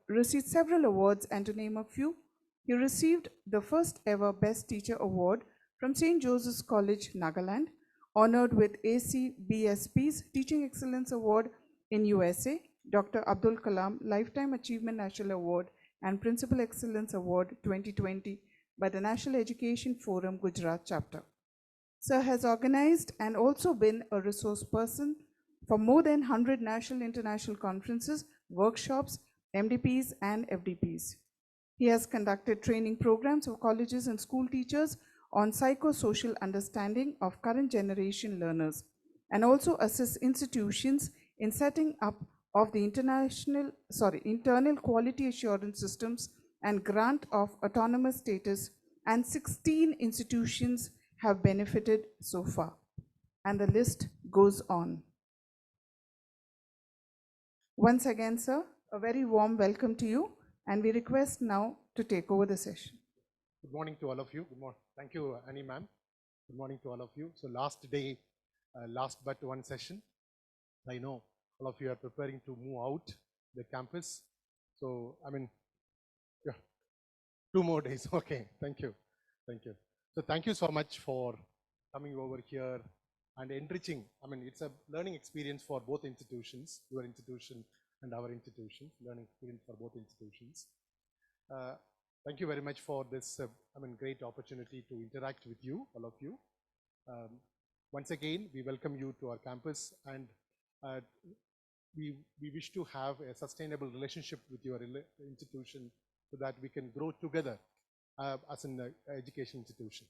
received several awards, and to name a few, he received the first ever Best Teacher Award from St. Joseph's College, Nagaland, honored with ACBSP's Teaching Excellence Award in USA, Dr. Abdul Kalam Lifetime Achievement National Award and Principal Excellence Award 2020 by the National Education Forum Gujarat chapter. Sir has organized and also been a resource person for more than 100 national and international conferences, workshops, MDPs and FDPs. He has conducted training programs for colleges and school teachers on psychosocial understanding of current generation learners, and also assists institutions in setting up of the internal quality assurance systems and grant of autonomous status, and 16 institutions have benefited so far. And the list goes on. Once again, sir, a very warm welcome to you, and we request now to take over the session. Good morning to all of you. Good morning. Thank you, Annie ma'am. Good morning to all of you. So last day, last but one session. I know all of you are preparing to move out the campus. So, yeah, 2 more days. Okay, thank you. Thank you. So thank you so much for coming over here and enriching. It's a learning experience for both institutions, your institution and our institution, learning experience for both institutions. Thank you very much for this great opportunity to interact with you, all of you. Once again, we welcome you to our campus, and we wish to have a sustainable relationship with your institution so that we can grow together as an education institution.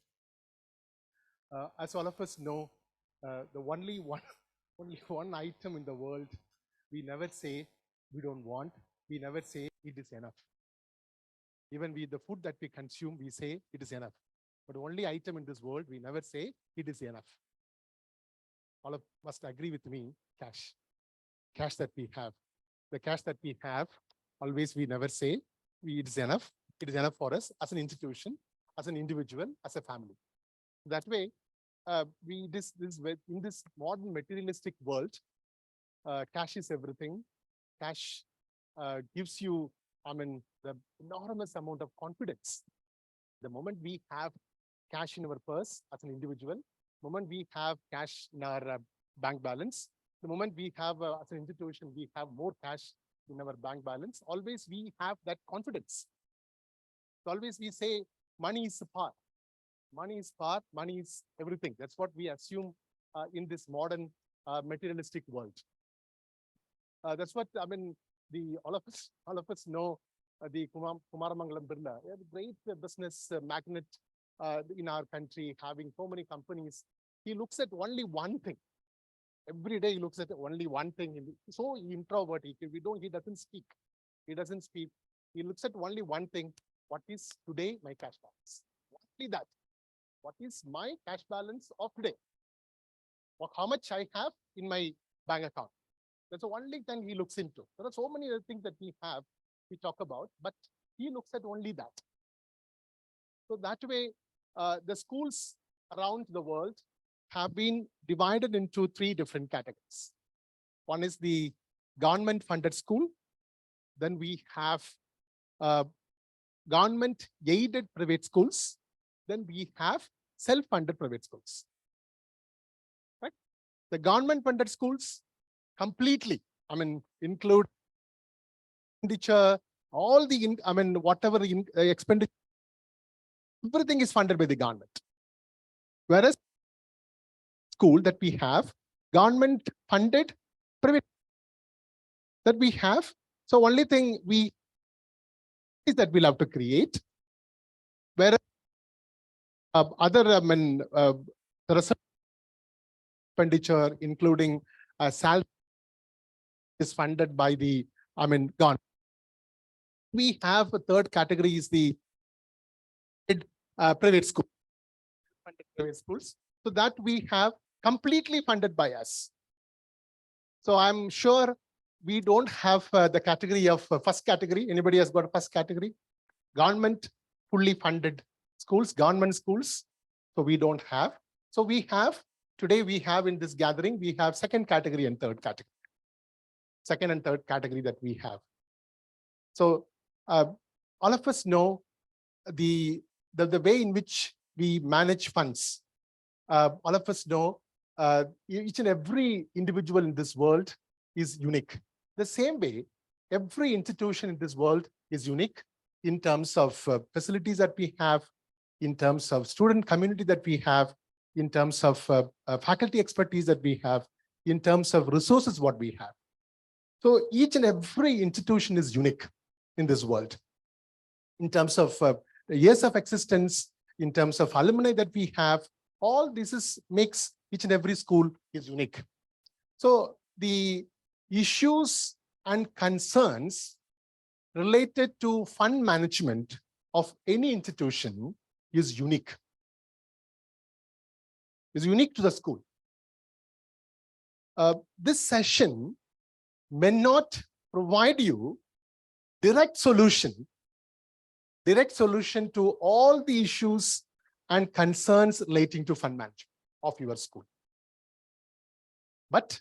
As all of us know, the only one item in the world we never say we don't want, we never say it is enough. Even the food that we consume, we say it is enough. But the only item in this world we never say it is enough. All of you must agree with me, cash. Cash that we have. The cash that we have, always we never say it is enough. It is enough for us as an institution, as an individual, as a family. That way, in this modern materialistic world, cash is everything. Cash gives you, the enormous amount of confidence. The moment we have cash in our purse as an individual, the moment we have cash in our bank balance, the moment we have, as an institution, we have more cash in our bank balance, always we have that confidence. So always we say money is power. Money is power, money is everything. That's what we assume in this modern materialistic world. That's what, all of us know the Kumaramangalam Birla, a great business magnate in our country, having so many companies. He looks at only one thing. Every day he looks at only one thing. So introverted. He doesn't speak. He doesn't speak. He looks at only one thing. What is today my cash balance? Only that. What is my cash balance of today? How much I have in my bank account? That's the only thing he looks into. There are so many other things that we talk about, but he looks at only that. So that way, the schools around the world have been divided into 3 different categories. One is the government-funded school. Then we have government-aided private schools. Then we have self-funded private schools. Right? The government-funded schools completely, include expenditure, all the, whatever expenditure, everything is funded by the government. Whereas school that we have, government-funded private that we have. So only thing is that we'll have to create. Whereas other, there are expenditure, including salary, is funded by the, government. We have a third category is the private school, funded private schools. So that we have completely funded by us. So I'm sure we don't have the category of first category. Anybody has got a first category? Government fully funded schools, government schools. So we don't have. So we have, today we have in this gathering, we have second category and third category. Second and third category that we have. So all of us know the way in which we manage funds. All of us know each and every individual in this world is unique. The same way, every institution in this world is unique in terms of facilities that we have, in terms of student community that we have, in terms of faculty expertise that we have, in terms of resources what we have. So each and every institution is unique in this world. In terms of years of existence, in terms of alumni that we have, all this makes each and every school is unique. So the issues and concerns related to fund management of any institution is unique. Is unique to the school. This session may not provide you direct solution to all the issues and concerns relating to fund management of your school. But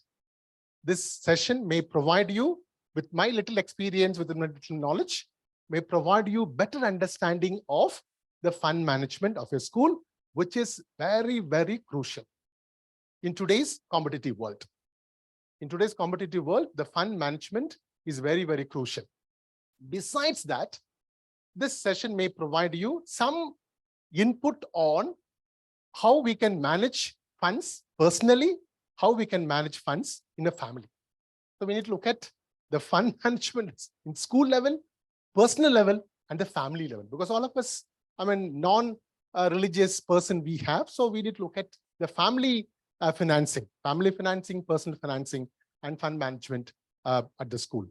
this session may provide you, with my little experience, with my little knowledge, may provide you better understanding of the fund management of your school, which is very, very crucial in today's competitive world. In today's competitive world, the fund management is very, very crucial. Besides that, this session may provide you some input on how we can manage funds personally, how we can manage funds in a family. So we need to look at the fund management in school level, personal level, and the family level, because all of us, non-religious person we have, so we need to look at the family financing, personal financing, and fund management at the school.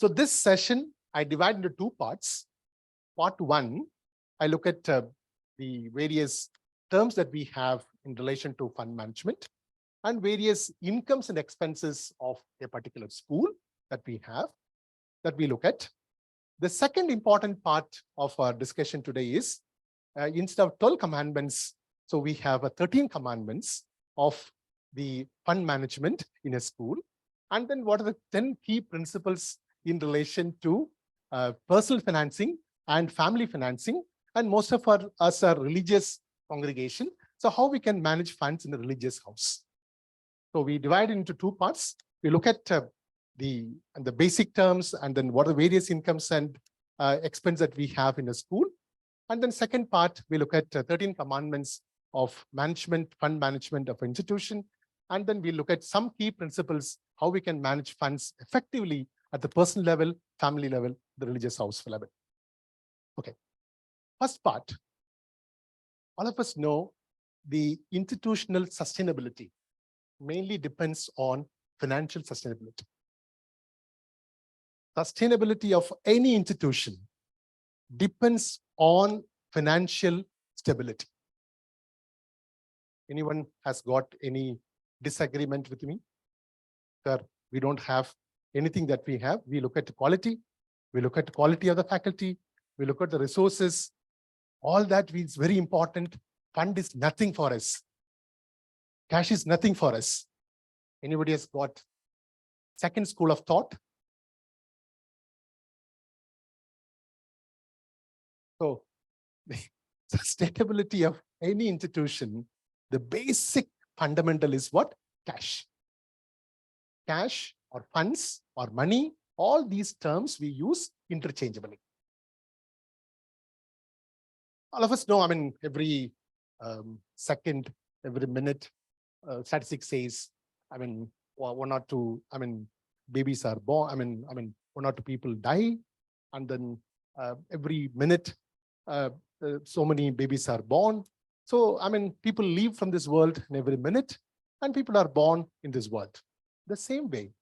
So this session, I divide into two parts. Part one, I look at the various terms that we have in relation to fund management and various incomes and expenses of a particular school that we have, that we look at. The second important part of our discussion today is, instead of 12 commandments, so we have 13 commandments of the fund management in a school. And then what are the 10 key principles in relation to personal financing and family financing? And most of us are religious congregation. So how we can manage funds in a religious house? So we divide into two parts. We look at the basic terms, and then what are the various incomes and expense that we have in a school. And then second part, we look at 13 commandments of management, fund management of an institution. And then we look at some key principles, how we can manage funds effectively at the personal level, family level, the religious house level. Okay. First part, all of us know the institutional sustainability mainly depends on financial sustainability. Sustainability of any institution depends on financial stability. Anyone has got any disagreement with me? Sir, we don't have anything that we have. We look at the quality. We look at the quality of the faculty. We look at the resources. All that is very important. Fund is nothing for us. Cash is nothing for us. Anybody has got second school of thought? So the sustainability of any institution, the basic fundamental is what? Cash. Cash or funds or money, all these terms we use interchangeably. All of us know, every second, every minute, statistics says, one or two, babies are born, one or two people die, and then every minute, so many babies are born. So, people leave from this world in every minute, and people are born in this world. The same way,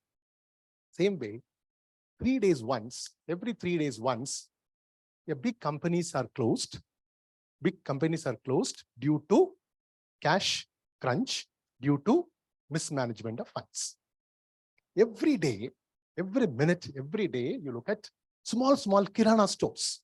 3 days once, every 3 days once, big companies are closed. Big companies are closed due to cash crunch, due to mismanagement of funds. Every day, every minute, every day, you look at small kirana stores.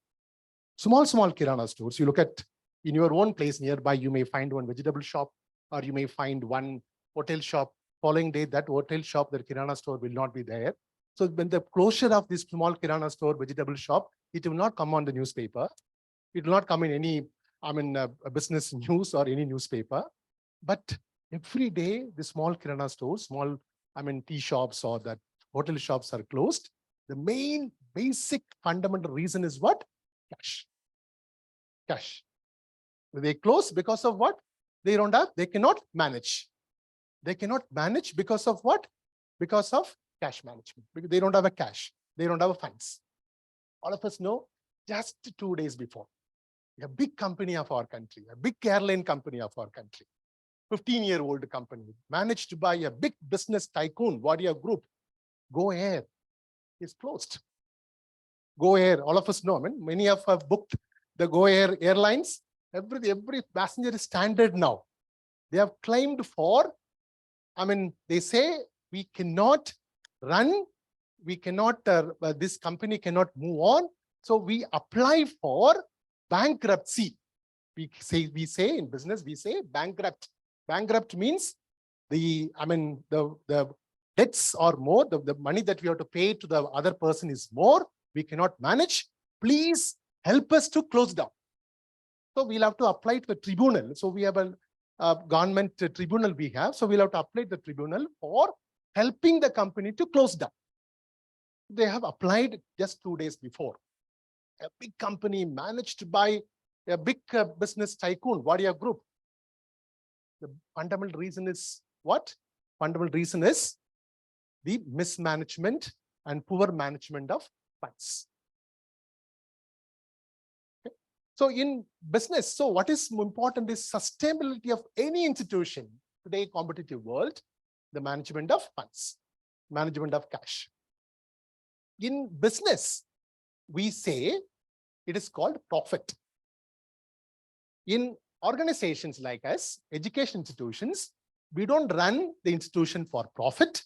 Small kirana stores. You look at in your own place nearby, you may find one vegetable shop, or you may find one hotel shop. Following day, that hotel shop, that kirana store will not be there. So when the closure of this small kirana store, vegetable shop, it will not come on the newspaper. It will not come in any, business news or any newspaper. But every day, the small kirana stores, small, tea shops or that hotel shops are closed. The main basic fundamental reason is what? Cash. Cash. They close because of what? They cannot manage. They cannot manage because of what? Because of cash management. Because they don't have a cash. They don't have a funds. All of us know just 2 days before, a big company of our country, a big airline company of our country, 15-year-old company, managed to buy a big business tycoon, Warrior Group, Go Air, is closed. Go Air, all of us know, many of us have booked the Go Air airlines. Every passenger is standard now. They have claimed for, they say we cannot run, we cannot, this company cannot move on. So we apply for bankruptcy. We say in business, we say bankrupt. Bankrupt means the debts are more, the money that we have to pay to the other person is more. We cannot manage. Please help us to close down. So we'll have to apply to the tribunal. So we have a government tribunal we have. So we'll have to apply to the tribunal for helping the company to close down. They have applied just 2 days before. A big company managed to buy a big business tycoon, Warrior Group. The fundamental reason is what? Fundamental reason is the mismanagement and poor management of funds. Okay. So in business, so what is important is sustainability of any institution. Today, competitive world, the management of funds, management of cash. In business, we say it is called profit. In organizations like us, education institutions, we don't run the institution for profit.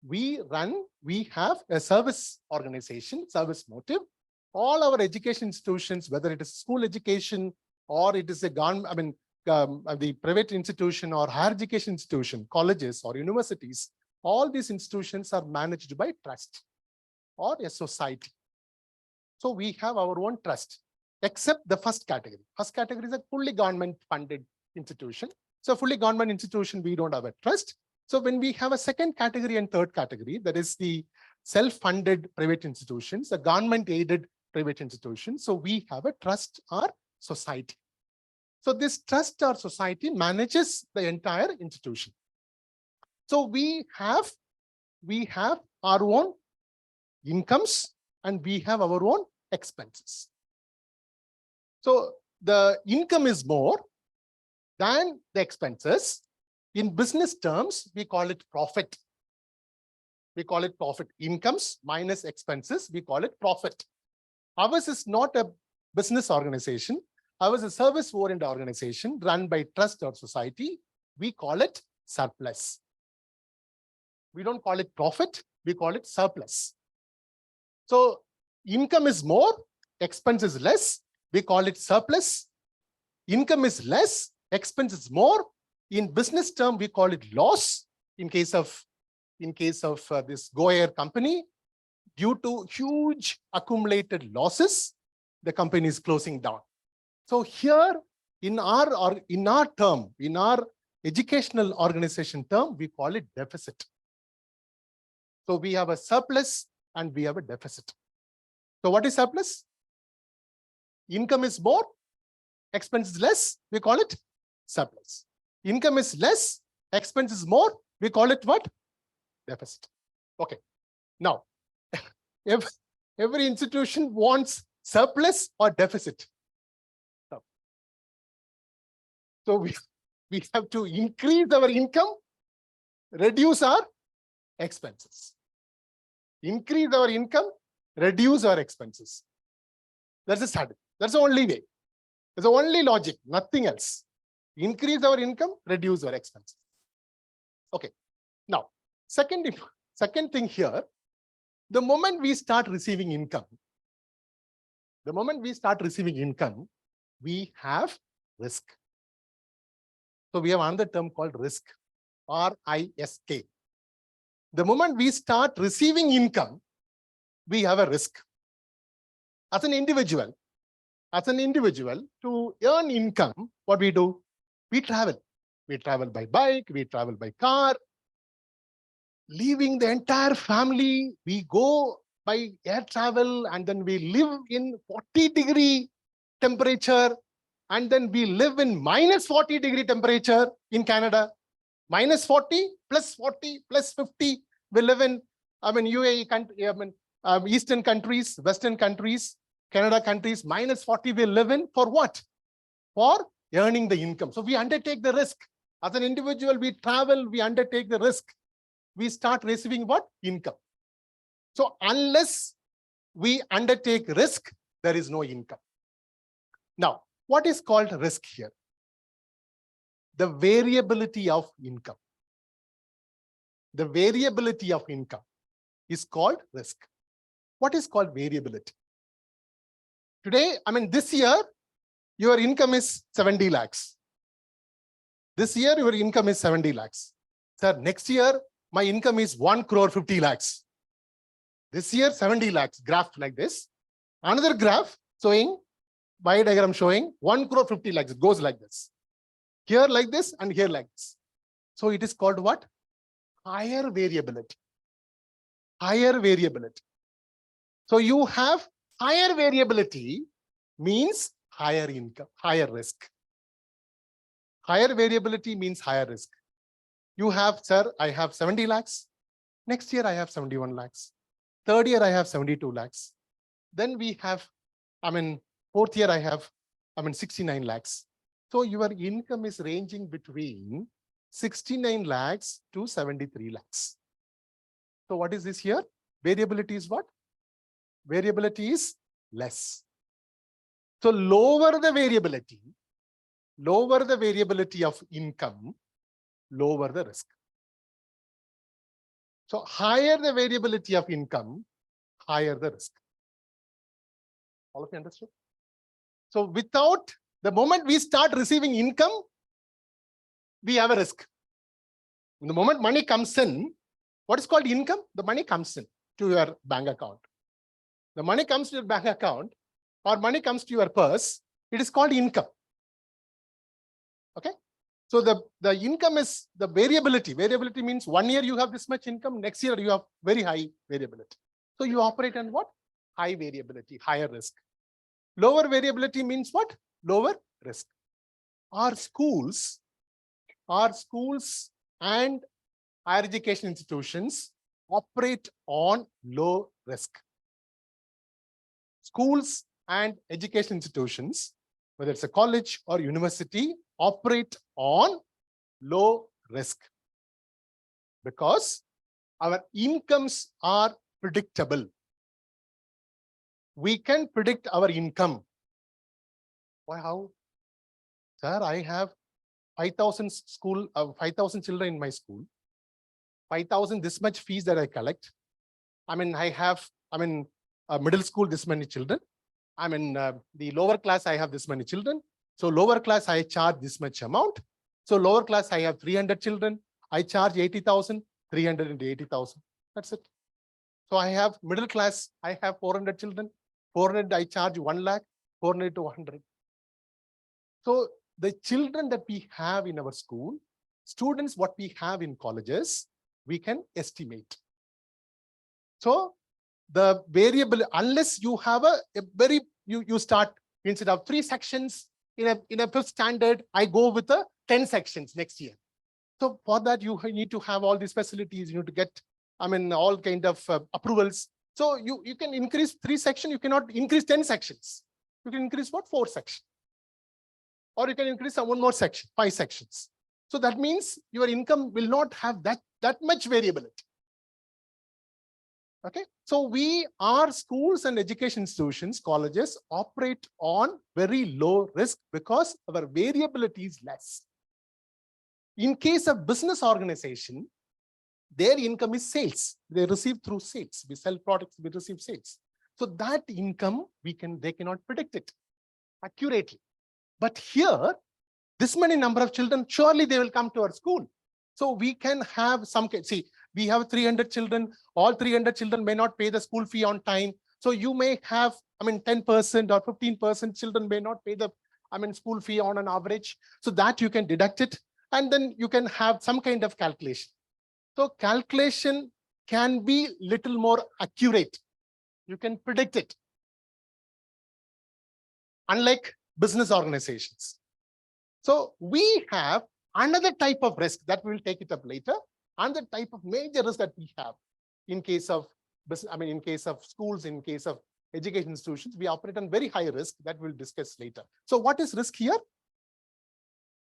We have a service organization, service motive. All our education institutions, whether it is school education or it is a the private institution or higher education institution, colleges or universities, all these institutions are managed by trust or a society. So we have our own trust, except the first category. First category is a fully government funded institution. So fully government institution, we don't have a trust. So when we have a second category and third category, that is the self-funded private institutions, the government aided private institutions. So we have a trust or society. So this trust or society manages the entire institution. So we have our own incomes and we have our own expenses. So the income is more than the expenses. In business terms, we call it profit. We call it profit. Incomes minus expenses, we call it profit. Ours is not a business organization. Ours is a service-oriented organization run by trust or society. We call it surplus. We don't call it profit, we call it surplus. So income is more, expense is less, we call it surplus. Income is less, expense is more. In business term, we call it loss. In case of this Go Air company, due to huge accumulated losses, the company is closing down. So here, in our term, in our educational organization term, we call it deficit. So we have a surplus and we have a deficit. So what is surplus? Income is more, expense is less, we call it surplus. Income is less, expense is more, we call it what? Deficit. Okay. Now, every institution wants surplus or deficit. So we have to increase our income, reduce our expenses. Increase our income, reduce our expenses. That's the strategy. That's the only way. That's the only logic, nothing else. Increase our income, reduce our expenses. Okay. Now, second thing here, the moment we start receiving income, we have risk. So we have another term called risk, R-I-S-K. The moment we start receiving income, we have a risk. As an individual, to earn income, what we do? We travel. We travel by bike, we travel by car. Leaving the entire family, we go by air travel, and then we live in 40-degree temperature, and then we live in minus 40-degree temperature in Canada. Minus 40, plus 40, plus 50. We live in, UAE country, Eastern countries, Western countries, Canada countries, minus 40 we live in. For what? For earning the income. So we undertake the risk. As an individual, we travel, we undertake the risk. We start receiving what? Income. So unless we undertake risk, there is no income. Now, what is called risk here? The variability of income. The variability of income is called risk. What is called variability? Today, this year, your income is 70 lakhs. This year, your income is 70 lakhs. Sir, next year, my income is 1 crore 50 lakhs. This year, 70 lakhs, graph like this. Another graph showing, by diagram showing 1 crore 50 lakhs. It goes like this. Here like this and here like this. So it is called what? Higher variability. Higher variability. So you have higher variability means higher income, higher risk. Higher variability means higher risk. You have, sir, I have 70 lakhs. Next year I have 71 lakhs. Third year I have 72 lakhs. Then we have, fourth year I have, 69 lakhs. So your income is ranging between 69 lakhs to 73 lakhs. So what is this here? Variability is what? Variability is less. So lower the variability of income, lower the risk. So higher the variability of income, higher the risk. All of you understood? So without, the moment we start receiving income, we have a risk. The moment money comes in, what is called income? The money comes in to your bank account. The money comes to your bank account or money comes to your purse, it is called income. Okay? So the income is the variability. Variability means 1 year you have this much income, next year you have very high variability. So you operate on what? High variability, higher risk. Lower variability means what? Lower risk. Our schools and higher education institutions operate on low risk. Schools and education institutions, whether it's a college or university, operate on low risk because our incomes are predictable. We can predict our income. Why? How? Sir, I have 5,000 children in my school. 5,000 this much fees that I collect. I have middle school this many children. The lower class I have this many children. So lower class I charge this much amount. So lower class I have 300 children. I charge 80,000, 380,000. That's it. So I have middle class, I have 400 children. 400 I charge 1 lakh, 400 to 100. So the children that we have in our school, students what we have in colleges, we can estimate. So the variable, unless you have you start, instead of 3 sections in a 5th standard, I go with 10 sections next year. So for that, you need to have all these facilities, you need to get, all kind of approvals. So you can increase 3 sections, you cannot increase 10 sections. You can increase what? 4 sections. Or you can increase 1 more section, 5 sections. So that means your income will not have that much variability. Okay, so our schools and education institutions, colleges operate on very low risk because our variability is less. In case of business organization, their income is sales. They receive through sales. We sell products, we receive sales. So that income, they cannot predict it accurately. But here, this many number of children, surely they will come to our school. So we can have some, see, we have 300 children, all 300 children may not pay the school fee on time. So you may have, 10% or 15% children may not pay the, school fee on an average. So that you can deduct it, and then you can have some kind of calculation. So calculation can be little more accurate. You can predict it. Unlike business organizations. So we have another type of risk that we will take it up later. Another type of major risk that we have in case of business, in case of schools, in case of education institutions, we operate on very high risk that we'll discuss later. So what is risk here?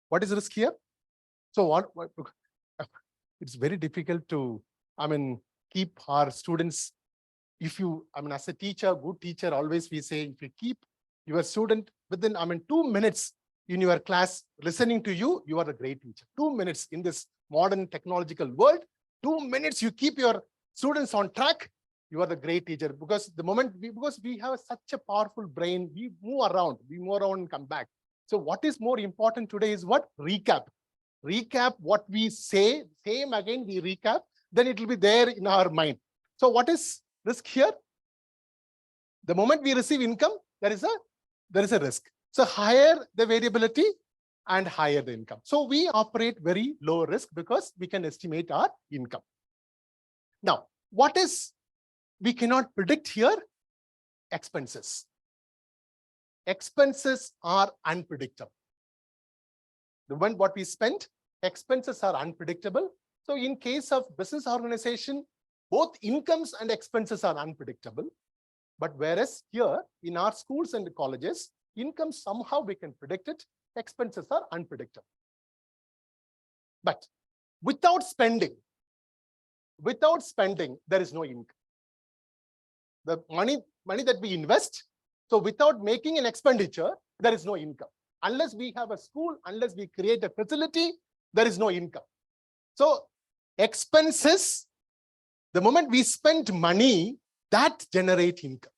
What is risk here? So what it's very difficult to, keep our students. If you, as a teacher, good teacher, always we say, if you keep your student within, 2 minutes in your class listening to you, you are a great teacher. 2 minutes in this modern technological world, 2 minutes you keep your students on track, you are the great teacher. Because the moment, because we have such a powerful brain, we move around and come back. So what is more important today is what? Recap. Recap what we say, same again we recap, then it will be there in our mind. So what is risk here? The moment we receive income, there is a risk. So higher the variability and higher the income. So we operate very low risk because we can estimate our income. Now, what is we cannot predict here? Expenses. Expenses are unpredictable. The one what we spend, expenses are unpredictable. So in case of business organization, both incomes and expenses are unpredictable. But whereas here in our schools and colleges, income somehow we can predict it, expenses are unpredictable. But without spending, there is no income. The money that we invest, so without making an expenditure, there is no income. Unless we have a school, unless we create a facility, there is no income. So expenses, the moment we spend money, that generates income.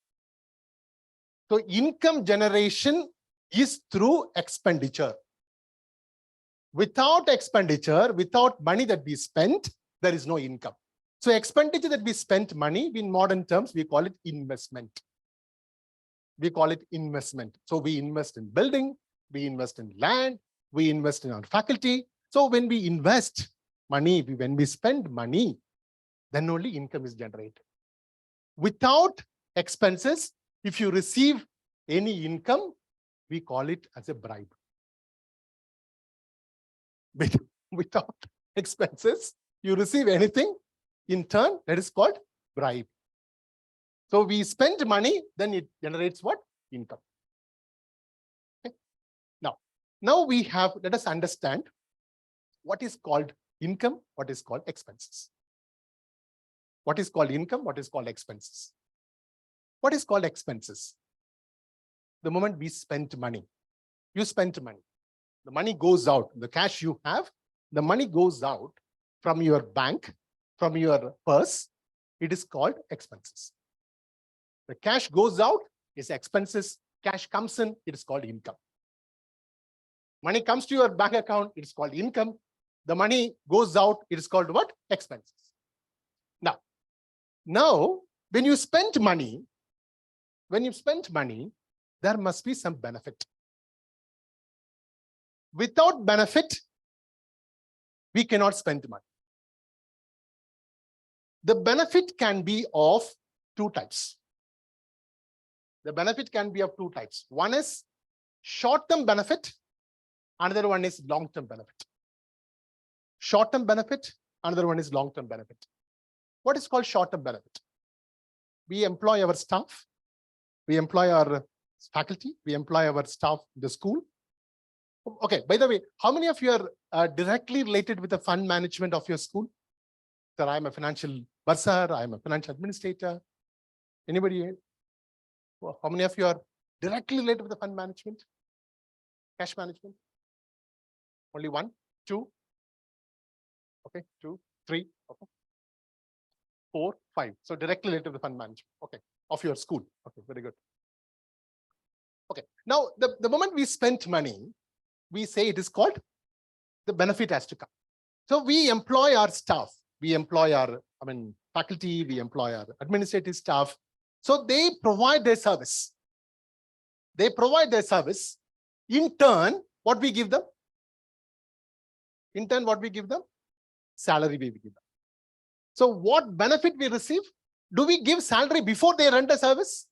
So income generation is through expenditure. Without expenditure, without money that we spent, there is no income. So expenditure that we spent money, in modern terms, we call it investment. We call it investment. So we invest in building, we invest in land, we invest in our faculty. So when we invest money, when we spend money, then only income is generated. Without expenses, if you receive any income, we call it as a bribe. Without expenses, you receive anything, in turn, that is called bribe. So we spend money, then it generates what? Income. Okay. Now we have, let us understand what is called income, what is called expenses. What is called income, what is called expenses. What is called expenses? The moment we spent money, you spent money. The money goes out, the cash you have, the money goes out from your bank, from your purse, it is called expenses. The cash goes out is expenses, cash comes in, it is called income. Money comes to your bank account, it is called income. The money goes out, it is called what? Expenses. Now, when you spend money, there must be some benefit. Without benefit, we cannot spend money. The benefit can be of two types. The benefit can be of two types. One is short-term benefit, another one is long-term benefit. Short-term benefit, another one is long-term benefit. What is called short-term benefit? We employ our staff, we employ our faculty, we employ our staff in the school. Okay, by the way, how many of you are directly related with the fund management of your school? Sir, I'm a financial bursar, I'm a financial administrator. Anybody? How many of you are directly related with the fund management? Cash management? Only one, two? Okay, 2, 3, okay. 4, 5. So directly related to the fund management, okay, of your school. Okay, very good. Okay, now the moment we spent money, we say it is called the benefit has to come. So we employ our staff, we employ our, faculty, we employ our administrative staff. So they provide their service. They provide their service. In turn, what we give them? In turn, what we give them? Salary we give them. So what benefit we receive? Do we give salary before they render service?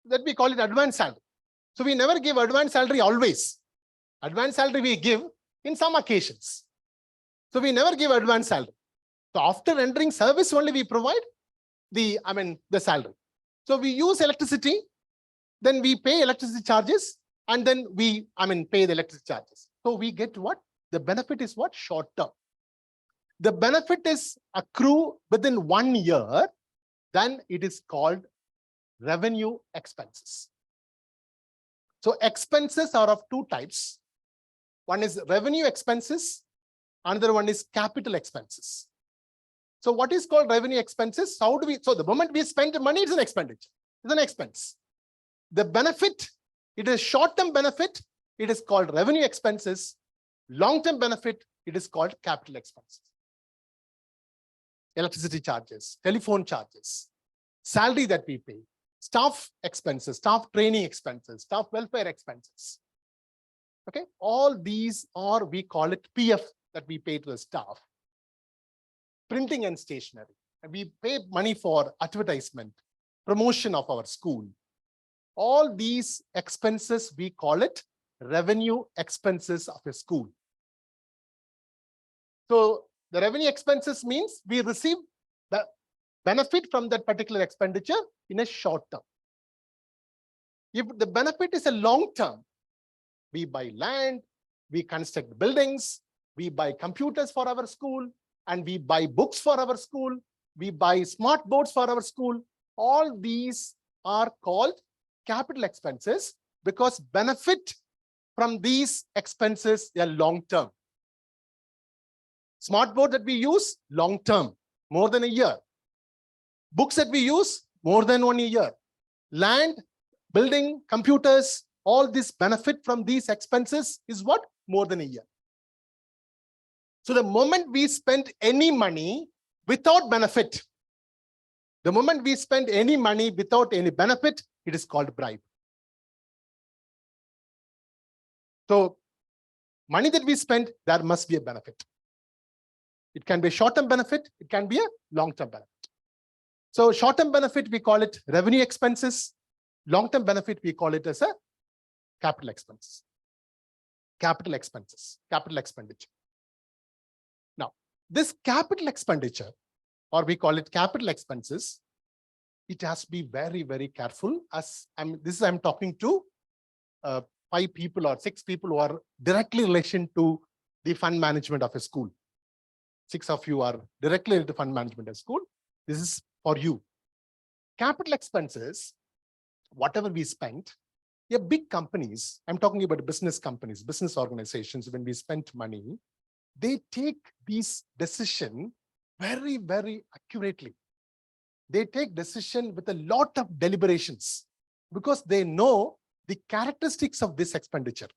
That we call it advance salary. So we never give advance salary always. Advance salary we give in some occasions. So we never give advance salary. So after rendering service only we provide the salary. So we use electricity, then we pay electricity charges, and then we pay the electricity charges. So we get what? The benefit is what? Short term. The benefit is accrue within 1 year, then it is called revenue expenses. So expenses are of two types. One is revenue expenses, another one is capital expenses. So what is called revenue expenses? So the moment we spend money, it's an expenditure. It's an expense. The benefit, it is short-term benefit, it is called revenue expenses. Long-term benefit, it is called capital expenses. Electricity charges, telephone charges, salary that we pay, staff expenses, staff training expenses, staff welfare expenses. Okay, all these are, we call it PF that we pay to the staff. Printing and stationery. And we pay money for advertisement, promotion of our school. All these expenses, we call it revenue expenses of a school. So the revenue expenses means we receive the benefit from that particular expenditure in a short term. If the benefit is a long term, we buy land, we construct buildings, we buy computers for our school, and we buy books for our school, we buy smart boards for our school. All these are called capital expenses because benefit from these expenses are long term. Smart board that we use, long term, more than a year. Books that we use, more than 1 year. Land, building, computers, all this benefit from these expenses is what? More than a year. So the moment we spend any money without benefit, the moment we spend any money without any benefit, it is called bribe. So money that we spend, there must be a benefit. It can be a short-term benefit, it can be a long-term benefit. So short-term benefit, we call it revenue expenses. Long-term benefit, we call it as a capital expenses. Capital expenses, capital expenditure. Now, this capital expenditure, or we call it capital expenses, it has to be very, very careful. As I'm talking to 5 people or 6 people who are directly in relation to the fund management of a school. 6 of you are directly into fund management of school. This is for you. Capital expenses, whatever we spent, big companies, I'm talking about business companies, business organizations, when we spend money, they take these decisions very, very accurately. They take decision with a lot of deliberations because they know the characteristics of this expenditure.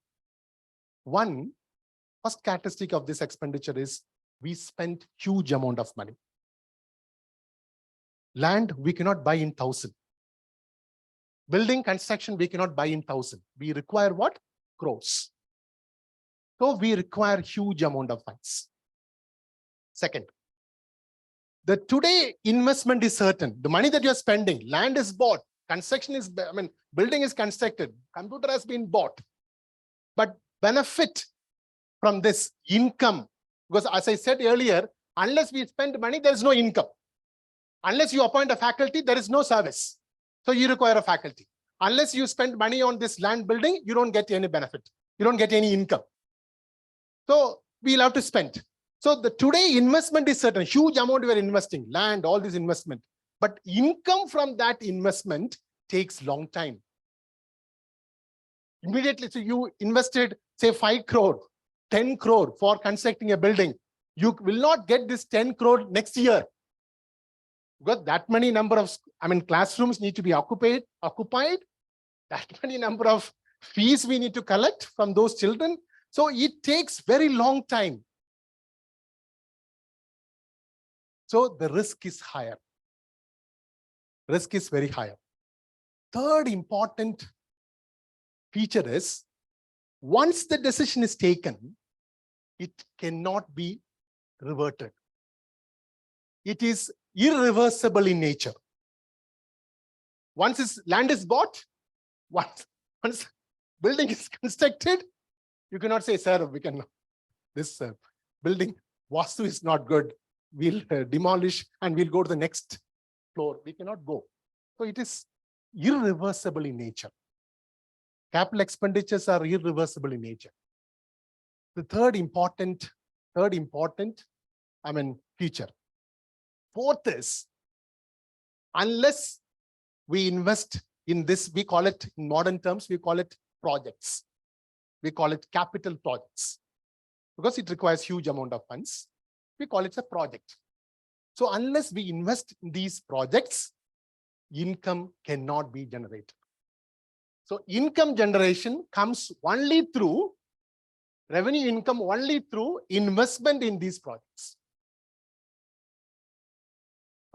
First characteristic of this expenditure is we spend huge amount of money. Land, we cannot buy in 1,000. Building construction, we cannot buy in 1,000. We require what? Crores. So we require huge amount of funds. Second, the today investment is certain. The money that you're spending, land is bought, construction is, building is constructed, computer has been bought. But benefit from this income, because as I said earlier, unless we spend money, there is no income. Unless you appoint a faculty, there is no service. So you require a faculty. Unless you spend money on this land building, you don't get any benefit. You don't get any income. So we'll have to spend. So the today investment is certain, huge amount we are investing, land, all this investment. But income from that investment takes long time. Immediately, so you invested, say 5 crore, 10 crore for constructing a building. You will not get this 10 crore next year. Because that many number of, classrooms need to be occupied. That many number of fees we need to collect from those children. So it takes very long time. So the risk is higher. Risk is very higher. Third important feature is, once the decision is taken, it cannot be reverted. It is irreversible in nature. Once land is bought, once building is constructed, you cannot say, sir, this building Vastu is not good. We'll demolish and we'll go to the next floor. We cannot go. So it is irreversible in nature. Capital expenditures are irreversible in nature. The third important feature. Fourth is, unless we invest in this, we call it, in modern terms, we call it projects. We call it capital projects. Because it requires huge amount of funds, we call it a project. So unless we invest in these projects, income cannot be generated. So income generation comes only through, revenue income only through investment in these projects.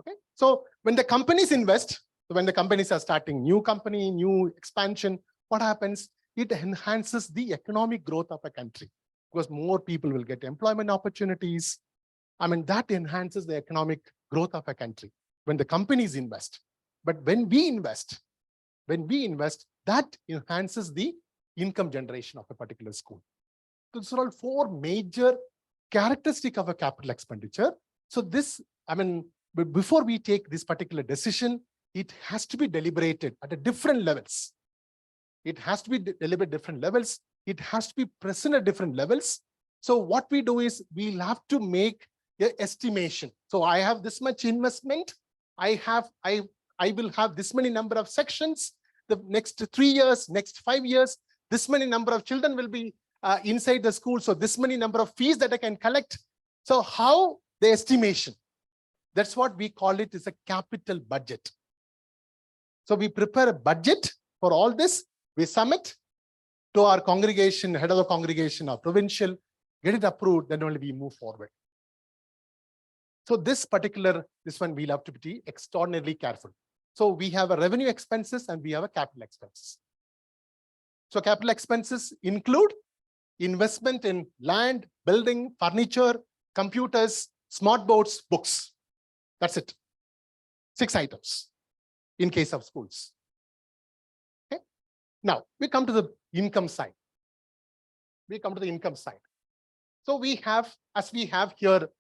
Okay. So when the companies invest, when the companies are starting new company, new expansion, what happens? It enhances the economic growth of a country, because more people will get employment opportunities. That enhances the economic growth of a country when the companies invest. But when we invest, that enhances the income generation of a particular school. So these are all four major characteristics of a capital expenditure. So this, before we take this particular decision, it has to be deliberated at a different levels. It has to be deliberated at different levels. It has to be present at different levels. So what we do is, we'll have to make an estimation. So I have this much investment. I will have this many number of sections. The next 3 years, next 5 years, this many number of children will be inside the school. So this many number of fees that I can collect. So how the estimation? That's what we call it, is a capital budget. So we prepare a budget for all this. We submit to our congregation, head of the congregation or provincial, get it approved, then only we move forward. So this one we'll have to be extraordinarily careful. So we have a revenue expenses and we have a capital expenses. So capital expenses include investment in land, building, furniture, computers, smart boards, books. That's it. 6 items in case of schools. Okay. Now we come to the income side. So we have, as we have here,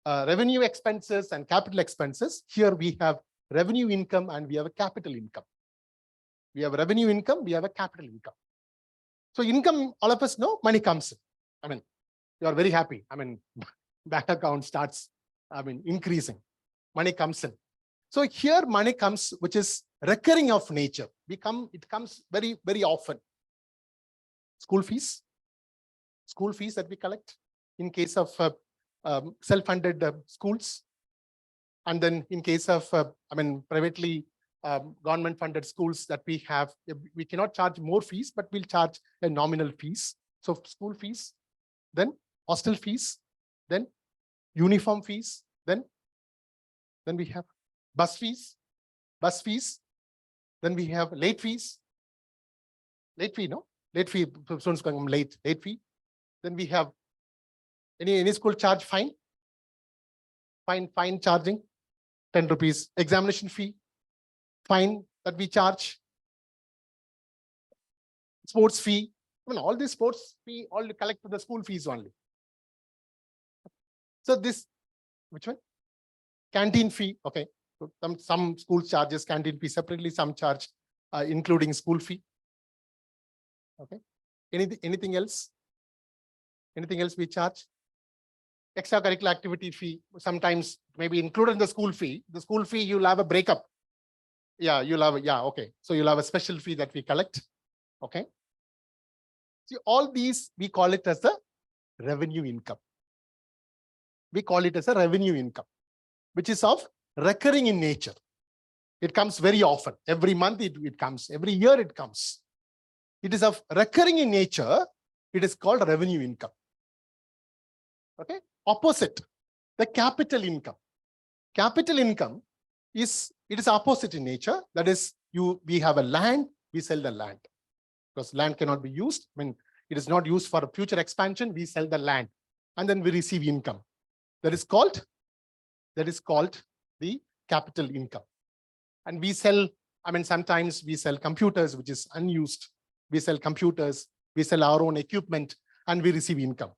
revenue expenses and capital expenses. Here we have revenue income and we have a capital income. We have revenue income, we have a capital income. So income, all of us know, money comes in. You are very happy. Bank account starts, increasing. Money comes in. So here money comes, which is recurring of nature. It comes very, very often. School fees that we collect in case of self-funded schools. And then in case of, privately government-funded schools that we have, we cannot charge more fees, but we'll charge a nominal fees. So school fees, then hostel fees, then uniform fees, then we have bus fees, then we have late fees. Late fee, students going home late fee. Then we have any school charge fine charging, 10 rupees, examination fee, fine that we charge, sports fee. All these sports fee, all collect to the school fees only. So this, which one? Canteen fee, okay. So some schools charges canteen fee separately, some charge including school fee. Okay. Anything else? Anything else we charge? Extracurricular activity fee, sometimes maybe included in the school fee. The school fee, you'll have a breakup. Okay. So you'll have a special fee that we collect. Okay. See, all these, we call it as the revenue income. Which is of recurring in nature. It comes very often. Every month it comes. Every year it comes. It is of recurring in nature. It is called revenue income. Okay. Opposite, the capital income. Capital income is opposite in nature. That is, we have a land, we sell the land. Because land cannot be used. I mean, it is not used for future expansion. We sell the land and then we receive income. That is called the capital income. And we sell, sometimes we sell computers, which is unused. We sell computers, we sell our own equipment, and we receive income.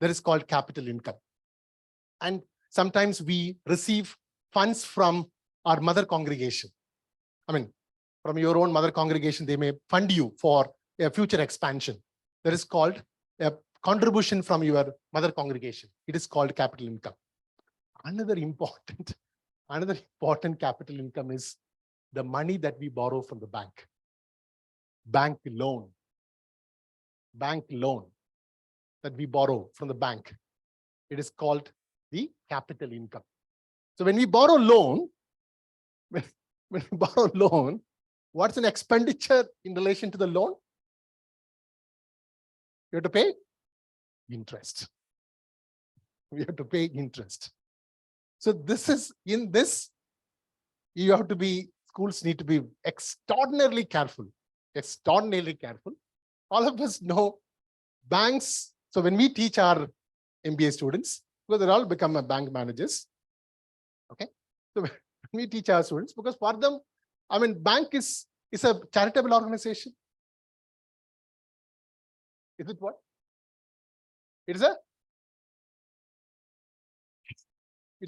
That is called capital income. And sometimes we receive funds from our mother congregation. From your own mother congregation, they may fund you for a future expansion. That is called a contribution from your mother congregation. It is called capital income. Another important capital income is the money that we borrow from the bank. Bank loan that we borrow from the bank. It is called the capital income. So when we borrow loan, what's an expenditure in relation to the loan? You have to pay interest. We have to pay interest. So schools need to be extraordinarily careful. All of us know banks. So when we teach our MBA students, because they all become bank managers. Okay. So when we teach our students, because for them, bank is a charitable organization. Is it what? It's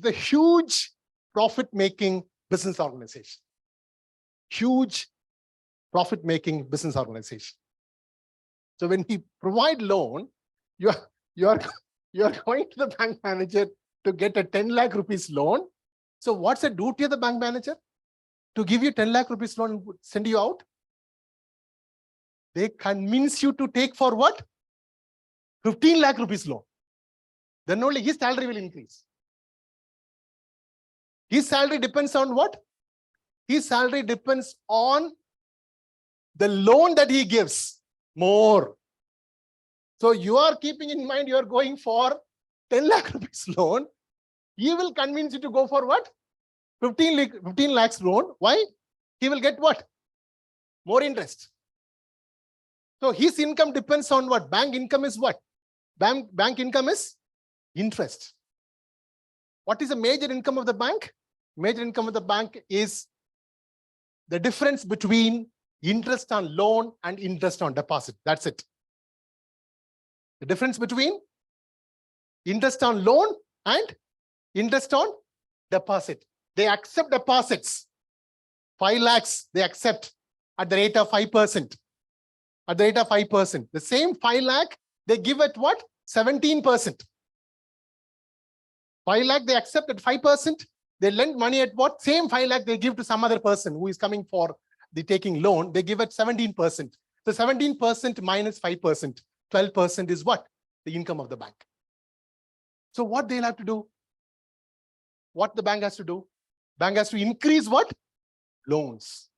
a huge profit-making business organization. Huge profit-making business organization. So when we provide loan, you are going to the bank manager to get a 10 lakh rupees loan. So what's the duty of the bank manager? To give you 10 lakh rupees loan and send you out? They convince you to take for what? 15 lakh rupees loan. Then only his salary will increase. His salary depends on what? His salary depends on the loan that he gives more. So you are keeping in mind you are going for 10 lakh rupees loan. He will convince you to go for what? 15 lakhs loan. Why? He will get what? More interest. So his income depends on what? Bank income is what? Bank income is interest. What is the major income of the bank? Major income of the bank is the difference between interest on loan and interest on deposit. That's it. The difference between interest on loan and interest on deposit. They accept deposits. 5 lakhs, they accept at the rate of 5%. At the rate of 5%. The same 5 lakh, they give at what? 17%. 5 lakh, they accept at 5%. They lend money at what? Same 5 lakh they give to some other person who is coming for the taking loan. They give at 17%. So 17% minus 5%. 12% is what? The income of the bank. So what they'll have to do? What the bank has to do? Bank has to increase what? Loans.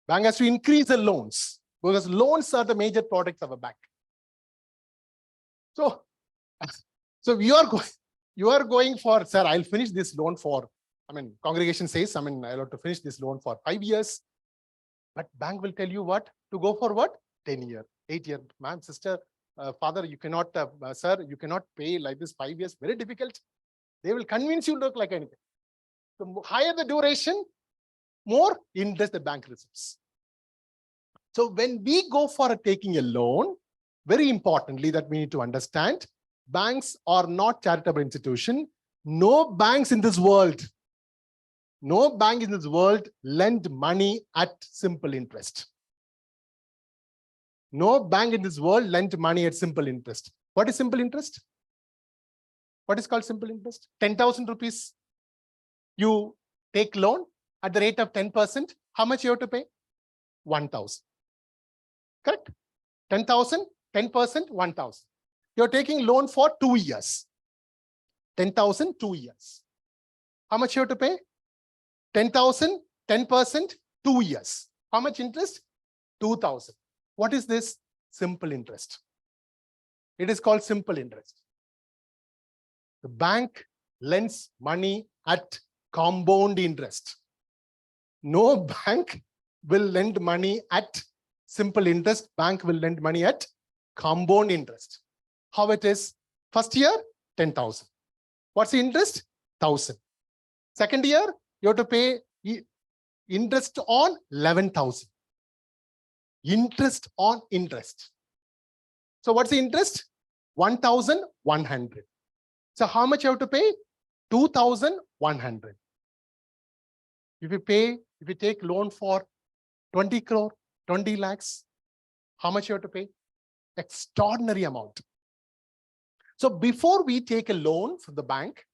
Bank has to increase the loans because loans are the major products of a bank. So you are going for, sir, I'll finish this loan for, congregation says, I'll have to finish this loan for 5 years. But bank will tell you what? To go for what? 10 years, 8 years. Ma'am, sister, father, you cannot, sir, you cannot pay like this 5 years. Very difficult. They will convince you to look like anything. The higher the duration, more interest the bank receives. So when we go for taking a loan, very importantly that we need to understand, banks are not charitable institution. No banks in this world, lend money at simple interest. No bank in this world lend money at simple interest. What is simple interest? What is called simple interest? 10,000 rupees. You take loan at the rate of 10%. How much you have to pay? 1,000. Correct? 10,000, 10%, 1,000. You're taking loan for 2 years. 10,000, 2 years. How much you have to pay? 10,000, 10%, 2 years. How much interest? 2,000. What is this? Simple interest. It is called simple interest. The bank lends money at compound interest. No bank will lend money at simple interest. Bank will lend money at compound interest. How it is? First year, 10,000. What's the interest? 1,000. Second year, you have to pay interest on 11,000. Interest on interest. So what's the interest? 1,100. So how much you have to pay? 2,100. If you take loan for 20 crore, 20 lakhs, how much you have to pay? Extraordinary amount. So before we take a loan from the bank,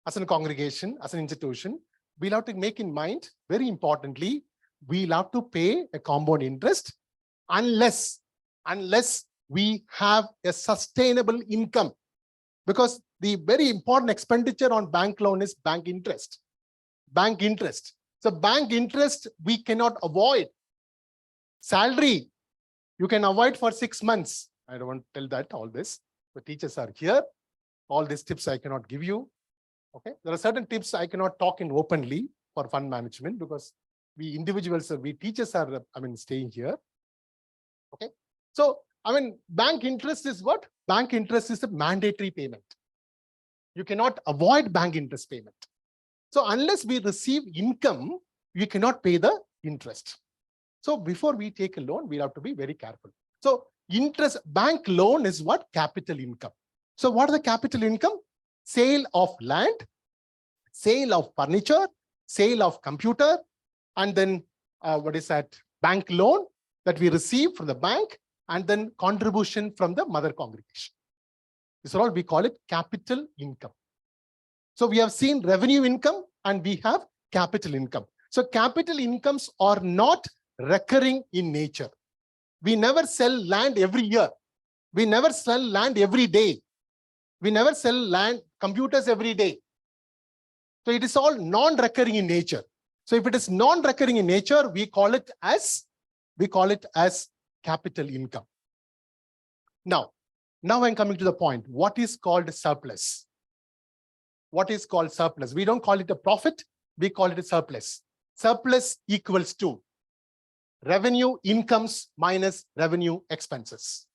as a congregation, as an institution, we'll have to make in mind, very importantly, we'll have to pay a compound interest unless we have a sustainable income. Because the very important expenditure on bank loan is bank interest. Bank interest. So bank interest, we cannot avoid. Salary, you can avoid for 6 months. I don't want to tell that, all this. The teachers are here. All these tips I cannot give you. Okay, there are certain tips I cannot talk in openly for fund management because we individuals, we teachers are, staying here. Okay, so, bank interest is what? Bank interest is a mandatory payment. You cannot avoid bank interest payment. So unless we receive income, we cannot pay the interest. So before we take a loan, we have to be very careful. So interest, bank loan is what? Capital income. So what is the capital income? Sale of land, sale of furniture, sale of computer, and then what is that? Bank loan that we receive from the bank, and then contribution from the mother congregation. This is all we call it capital income. So we have seen revenue income and we have capital income. So capital incomes are not recurring in nature. We never sell land every year. We never sell land every day. We never sell land, computers every day. So it is all non-recurring in nature. So if it is non-recurring in nature, we call it as capital income. Now I'm coming to the point. What is called surplus? What is called surplus? We don't call it a profit. We call it a surplus. Surplus equals to revenue incomes minus revenue expenses.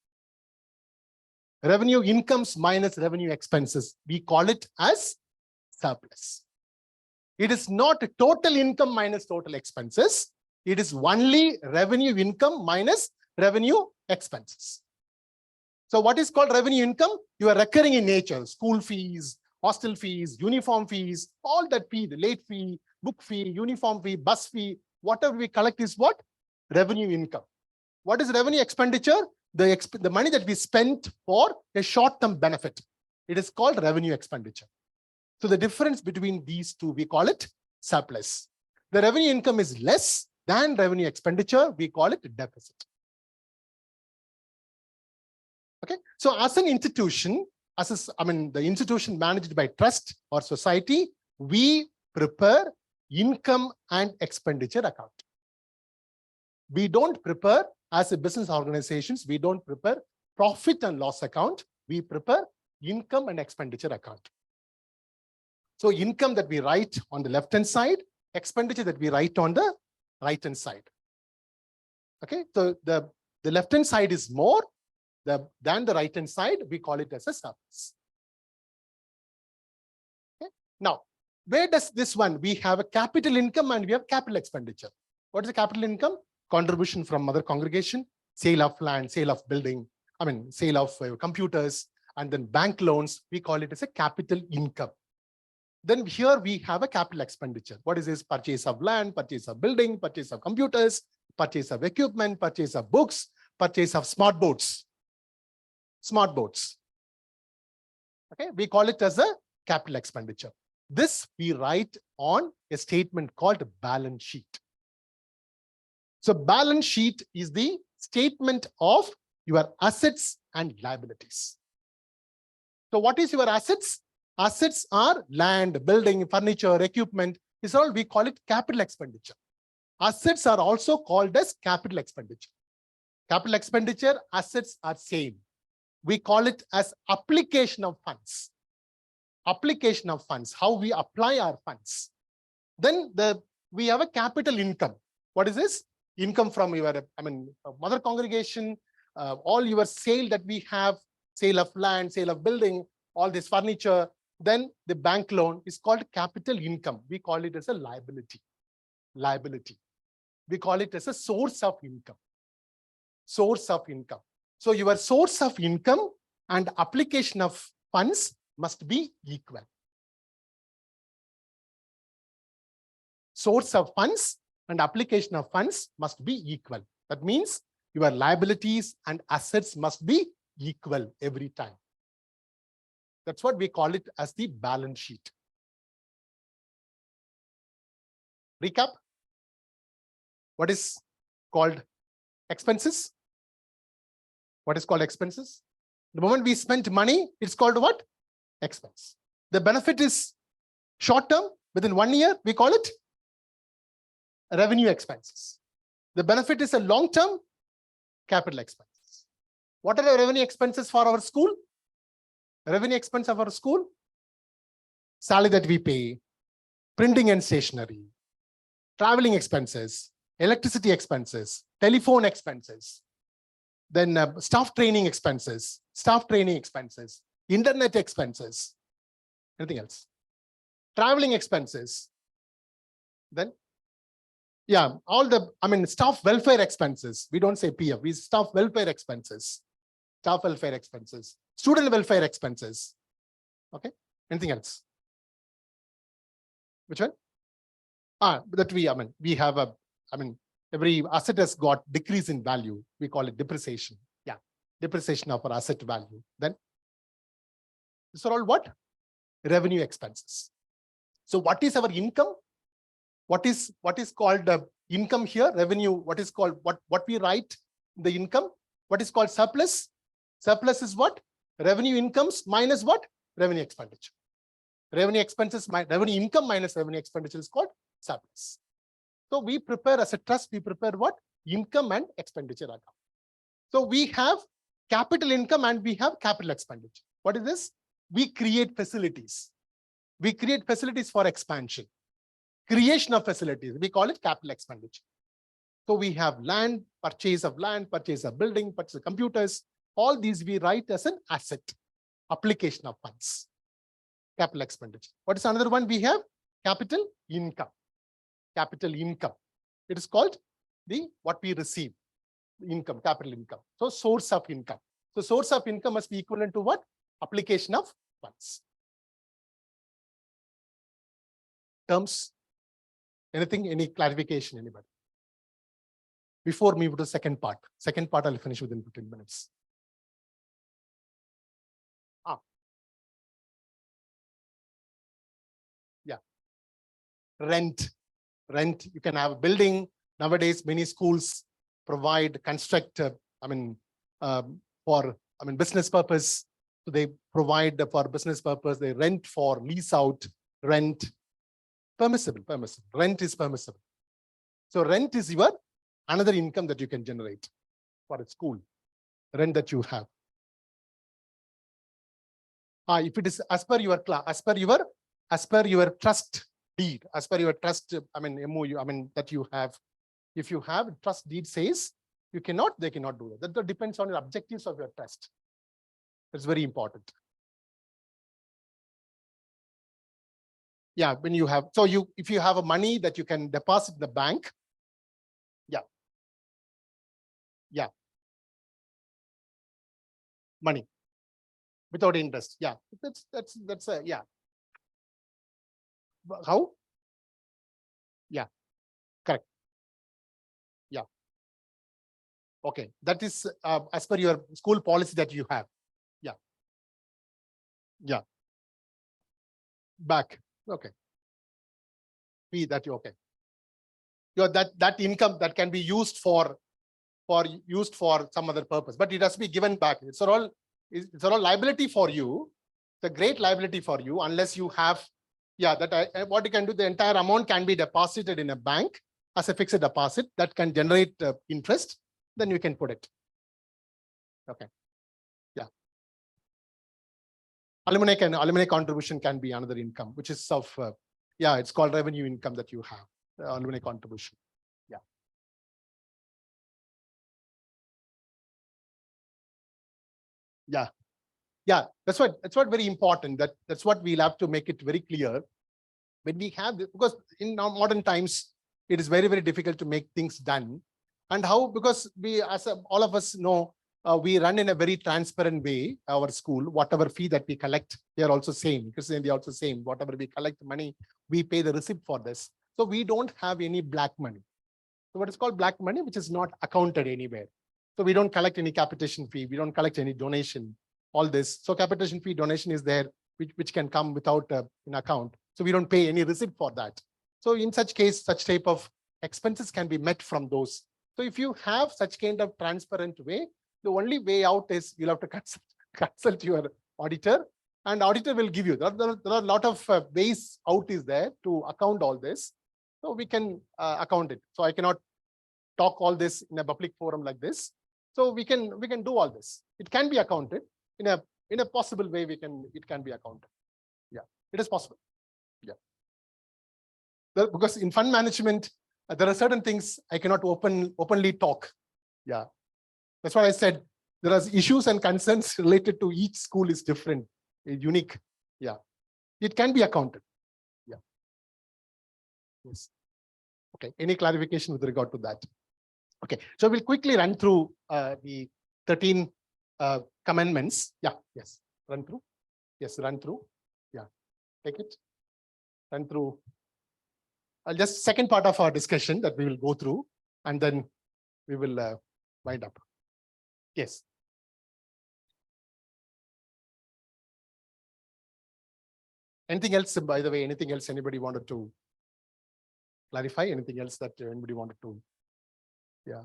Revenue incomes minus revenue expenses. We call it as surplus. It is not total income minus total expenses. It is only revenue income minus revenue expenses. So what is called revenue income? You are recurring in nature. School fees, hostel fees, uniform fees, all that fee, the late fee, book fee, uniform fee, bus fee, whatever we collect is what? Revenue income. What is revenue expenditure? The money that we spent for a short-term benefit. It is called revenue expenditure. So the difference between these two, we call it surplus. The revenue income is less than revenue expenditure. We call it deficit. Okay. So as an institution, the institution managed by trust or society, we prepare income and expenditure account. We don't prepare, as a business organizations, we don't prepare profit and loss account. We prepare income and expenditure account. So income that we write on the left-hand side, expenditure that we write on the right-hand side. Okay, so the left-hand side is more than the right-hand side. We call it as a surplus. Okay. Now, where does this one? We have a capital income and we have capital expenditure. What is the capital income? Contribution from mother congregation, sale of land, sale of building, sale of computers, and then bank loans. We call it as a capital income. Then here we have a capital expenditure. What is this? Purchase of land, purchase of building, purchase of computers, purchase of equipment, purchase of books, purchase of smart boards. Smart boards. Okay, we call it as a capital expenditure. This we write on a statement called balance sheet. So balance sheet is the statement of your assets and liabilities. So what is your assets? Assets are land, building, furniture, equipment. This all we call it capital expenditure. Assets are also called as capital expenditure. Capital expenditure, assets are same. We call it as application of funds. Application of funds, how we apply our funds. Then we have a capital income. What is this? Income from your, mother congregation, all your sale that we have, sale of land, sale of building, all this furniture. Then the bank loan is called capital income. We call it as a liability. Liability. We call it as a source of income. Source of income. So your source of income and application of funds must be equal. Source of funds and application of funds must be equal. That means your liabilities and assets must be equal every time. That's what we call it as the balance sheet. Recap. What is called expenses? What is called expenses? The moment we spend money, it's called what? Expense. The benefit is short term, within 1 year, we call it revenue expenses. The benefit is a long term, capital expenses. What are the revenue expenses for our school? Revenue expense of our school? Salary that we pay, printing and stationery, traveling expenses, electricity expenses, telephone expenses, then staff training expenses, internet expenses, anything else? Traveling expenses. Then, yeah, all the, staff welfare expenses. We don't say PF, we staff welfare expenses, student welfare expenses. Okay, anything else? Which one? That we have a, every asset has got decrease in value. We call it depreciation. Yeah, depreciation of our asset value. Then, these are all what? Revenue expenses. So what is our income? What is called income here? Revenue. What is called, what we write the income? What is called surplus? Surplus is what? Revenue incomes minus what? Revenue expenditure. Revenue expenses, revenue income minus revenue expenditure is called surplus. So we prepare as a trust, we prepare what? Income and expenditure account. So we have capital income and we have capital expenditure. What is this? We create facilities. We create facilities for expansion. Creation of facilities, we call it capital expenditure. So we have land, purchase of building, purchase of computers. All these we write as an asset. Application of funds. Capital expenditure. What is another one we have? Capital income. Capital income. It is called what we receive. Income, capital income. So source of income. So source of income must be equivalent to what? Application of funds. Terms? Anything? Any clarification? Anybody? Before we move to the second part. Second part I'll finish within 15 minutes. Yeah. Rent. You can have a building. Nowadays, many schools provide, construct, for business purpose. So they provide for business purpose. They rent for lease out. Rent. Permissible. Rent is permissible. So rent is your another income that you can generate for a school. Rent that you have. If it is as per your class, as per your trust deed, as per your trust, MOU, that you have. If you have trust deed says you cannot, they cannot do that. That depends on your objectives of your trust. That's very important. Yeah, when you have, so if you have a money that you can deposit in the bank. Yeah. Money. Without interest. Yeah. That's yeah. How? Yeah. Correct. Yeah. Okay. That is as per your school policy that you have. Yeah. Yeah. Back. Okay. Be that okay. That income that can be used for some other purpose, but it has to be given back. It's all liability for you. It's a great liability for you unless you have, what you can do, the entire amount can be deposited in a bank as a fixed deposit that can generate interest. Then you can put it. Okay. Yeah. Alumni contribution can be another income, which is of Yeah, it's called revenue income that you have, alumni contribution. Yeah. Yeah. Yeah, that's what very important. That's what we'll have to make it very clear when we have this, because in now modern times it is very, very difficult to make things done. And how? Because we, all of us know, we run in a very transparent way. Our school, whatever fee that we collect, they are also same. Because they are also same. Whatever we collect money, we pay the receipt for this. So we don't have any black money. So what is called black money, which is not accounted anywhere. So we don't collect any capitation fee. We don't collect any donation. All this. So capitation fee, donation is there, which can come without an account. So we don't pay any receipt for that. So in such case, such type of expenses can be met from those. So if you have such kind of transparent way, the only way out is you'll have to consult your auditor, and auditor will give you. There are a lot of ways out is there to account all this. So we can account it. So I cannot talk all this in a public forum like this. So we can do all this. It can be accounted in a possible way. It can be accounted. Yeah, it is possible. Yeah, because in fund management there are certain things I cannot openly talk. Yeah, that's what I said. There are issues and concerns related to each school is different, unique. Yeah, it can be accounted. Yeah. Yes. Okay. Any clarification with regard to that? Okay. So we'll quickly run through the 13 commandments. Yeah. Yes. Run through. Yes. Run through. Yeah. Take it. Run through. Just second part of our discussion that we will go through, and then we will wind up. Yes. Anything else, by the way, anything else anybody wanted to clarify? Anything else that anybody wanted to? Yeah.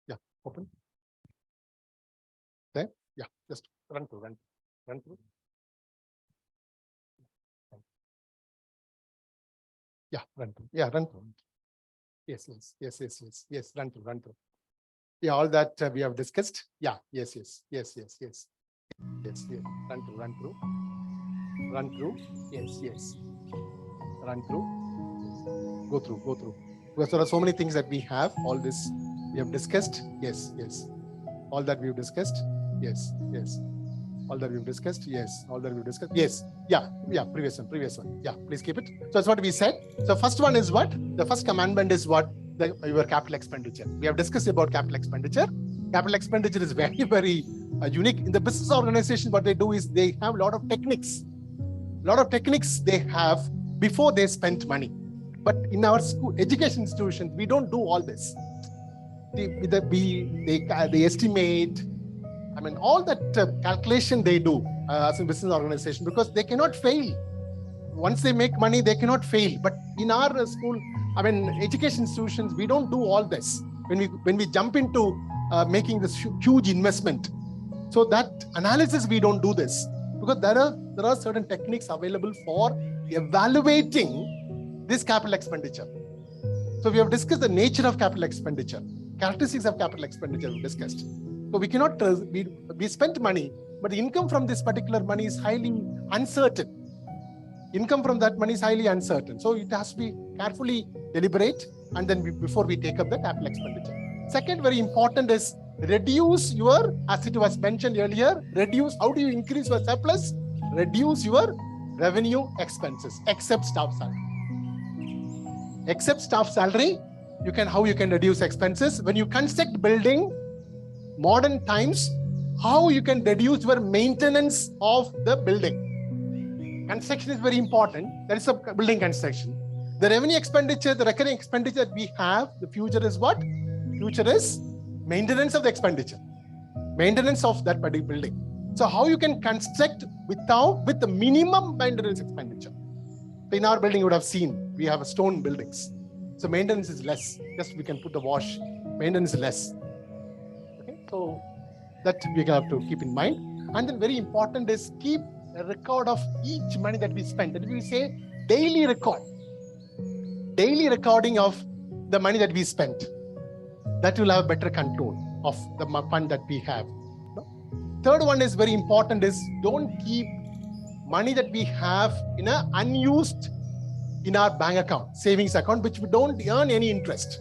Yeah, open. There? Yeah, just run through. Yeah, run through. Yeah, run through. Yes, run through. Yeah, all that we have discussed. Yeah, yes. Run through. Yes. Run through. Go through. Because there are so many things that we have. All this we have discussed. Yes. All that we've discussed. Yes. All that we've discussed. Yes. All that we've discussed. Yes. Yeah. Previous one. Yeah. Please keep it. So that's what we said. So first one is what? The first commandment is what? Your capital expenditure. We have discussed about capital expenditure. Capital expenditure is very, very unique. In the business organization, what they do is they have a lot of techniques. They have before they spend money. But in our school education institutions, we don't do all this. They estimate. I mean, all that calculation they do as a business organization, because they cannot fail. Once they make money, they cannot fail. But in our school, I mean, education institutions, we don't do all this. When we jump into making this huge investment, so that analysis we don't do this, because there are certain techniques available for evaluating this capital expenditure. So we have discussed the nature of capital expenditure, characteristics of capital expenditure we discussed. So we cannot we spent money, but the income from this particular money is highly uncertain. So it has to be carefully deliberate, and then before we take up the capital expenditure. Second, very important is reduce your, as it was mentioned earlier, how do you increase your surplus? Reduce your revenue expenses, except staff salary. How you can reduce expenses? When you construct building, modern times, how you can reduce your maintenance of the building. Construction is very important. That is a building construction. The revenue expenditure, the recurring expenditure that we have, the future is what? Future is maintenance of the expenditure, maintenance of that particular building. So how you can construct with the minimum maintenance expenditure. In our building, you would have seen we have stone buildings. So maintenance is less. Just we can put the wash. Maintenance is less. Okay, so that we have to keep in mind. And then very important is keep a record of each money that we spend. That we say daily recording of the money that we spent. That will have better control of the fund that we have. Third one is very important is don't keep money that we have in an unused in our bank account, savings account, which we don't earn any interest.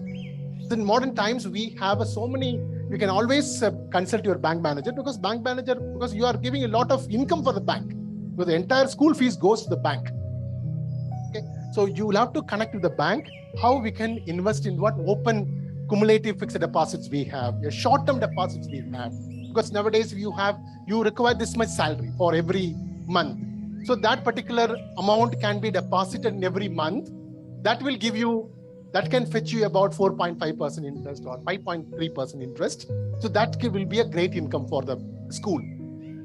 So in modern times, we have so many, you can always consult your bank manager because you are giving a lot of income for the bank. Because the entire school fees goes to the bank. Okay, so you will have to connect with the bank, how we can invest in what open cumulative fixed deposits we have, short-term deposits we have. Because nowadays you require this much salary for every month. So that particular amount can be deposited in every month. That will give you, that can fetch you about 4.5% interest or 5.3% interest. So that will be a great income for the school.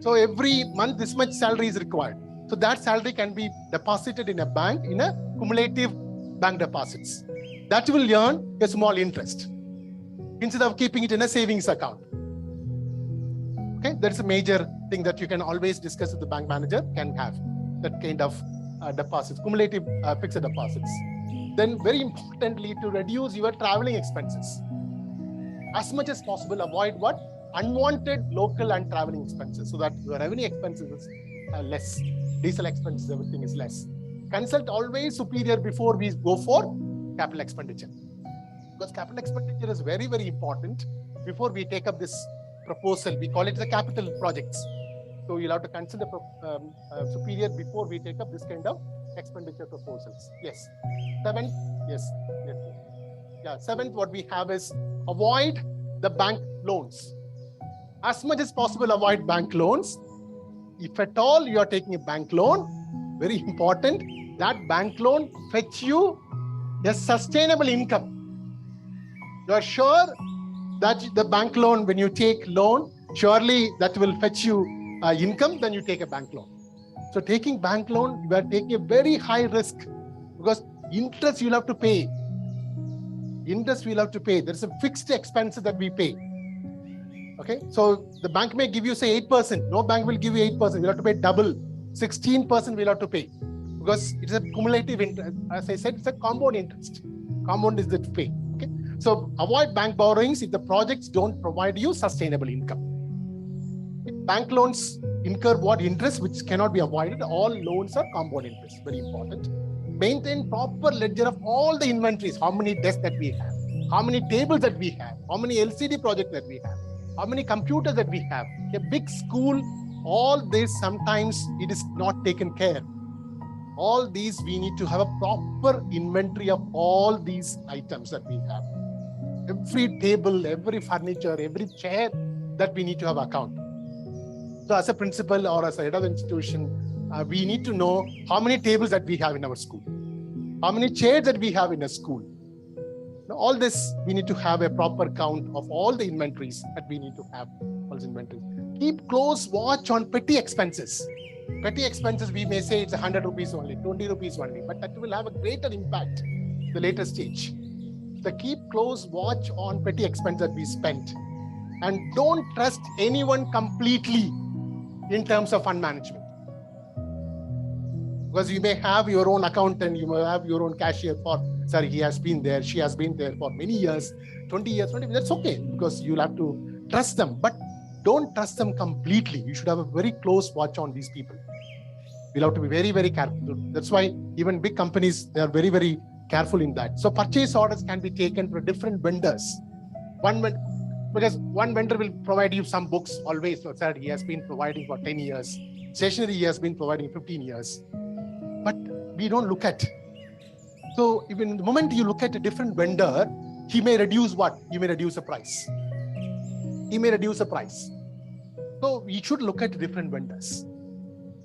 So every month this much salary is required. So that salary can be deposited in a bank in a cumulative bank deposits. That will earn a small interest instead of keeping it in a savings account. Okay, that's a major thing that you can always discuss with the bank manager, can have that kind of deposits, cumulative fixed deposits. Then very importantly, to reduce your traveling expenses. As much as possible, avoid what? Unwanted local and traveling expenses, so that your revenue expenses is less. Diesel expenses, everything is less. Consult always superior before we go for capital expenditure. Because capital expenditure is very, very important before we take up this proposal. We call it the capital projects. So you'll have to consider superior before we take up this kind of expenditure proposals. Yes. Seventh, yes. Yeah. Seventh, what we have is avoid the bank loans. As much as possible, avoid bank loans. If at all you are taking a bank loan, very important, that bank loan fetch you a sustainable income. You are sure that the bank loan, when you take loan, surely that will fetch you income, then you take a bank loan. So taking bank loan, you are taking a very high risk because interest you'll have to pay. Interest we'll have to pay. There's a fixed expenses that we pay. Okay, so the bank may give you say 8%. No bank will give you 8%. You'll have to pay double. 16% we'll have to pay because it's a cumulative interest. As I said, it's a compound interest. Compound is the pay. Okay, so avoid bank borrowings if the projects don't provide you sustainable income. Bank loans incur what? Interest, which cannot be avoided. All loans are compound interest. Very important. Maintain proper ledger of all the inventories. How many desks that we have, how many tables that we have, how many LCD projects that we have, how many computers that we have. A big school, all this sometimes it is not taken care. All these we need to have a proper inventory of all these items that we have. Every table, every furniture, every chair that we need to have account. So as a principal or as a head of institution, we need to know how many tables that we have in our school, how many chairs that we have in a school. Now, all this, we need to have a proper count of all the inventories that we need to have. All these inventories. Keep close watch on petty expenses. Petty expenses, we may say it's 100 rupees only, 20 rupees only, but that will have a greater impact at the later stage. So keep close watch on petty expenses that we spent. And don't trust anyone completely in terms of fund management. Because you may have your own accountant, you may have your own cashier he has been there, she has been there for many years, 20 years, that's okay, because you'll have to trust them, but don't trust them completely. You should have a very close watch on these people. We'll have to be very, very careful. That's why even big companies, they are very, very careful in that. So purchase orders can be taken for different vendors. Because one vendor will provide you some books always. So he has been providing for 10 years. Stationery he has been providing 15 years. But we don't look at. So even the moment you look at a different vendor, he may reduce what? He may reduce the price. He may reduce the price. So we should look at different vendors.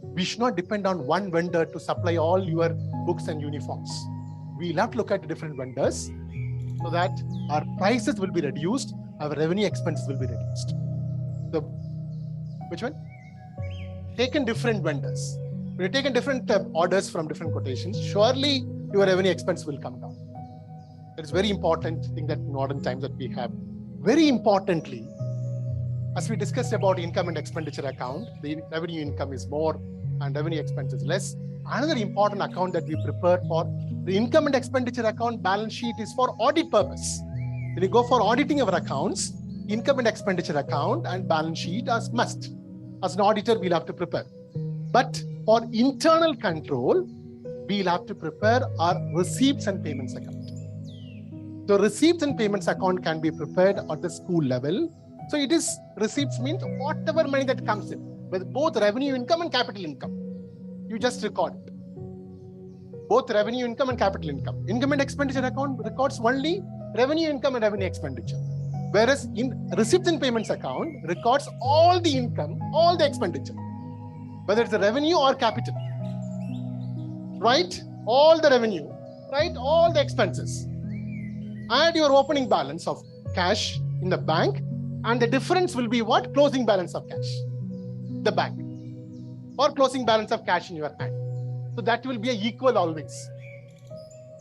We should not depend on one vendor to supply all your books and uniforms. We'll have to look at different vendors so that our prices will be reduced, our revenue expenses will be reduced. So, which one? Taken different vendors. When you've taken different orders from different quotations, surely your revenue expense will come down. That is very important thing that in modern times that we have. Very importantly, as we discussed about income and expenditure account, the revenue income is more and revenue expense is less. Another important account that we prepare for the income and expenditure account balance sheet is for audit purpose. When you go for auditing our accounts, income and expenditure account and balance sheet as must. As an auditor, we'll have to prepare. But For internal control, we'll have to prepare our receipts and payments account. So receipts and payments account can be prepared at the school level. So it is, receipts means whatever money that comes in, with both revenue income and capital income. You just record it. Both revenue income and capital income. Income and expenditure account records only revenue income and revenue expenditure. Whereas in receipts and payments account records all the income, all the expenditure, whether it's the revenue or capital. Write all the revenue, write all the expenses. Add your opening balance of cash in the bank, and the difference will be what? Closing balance of cash, the bank, or closing balance of cash in your hand. So that will be equal always.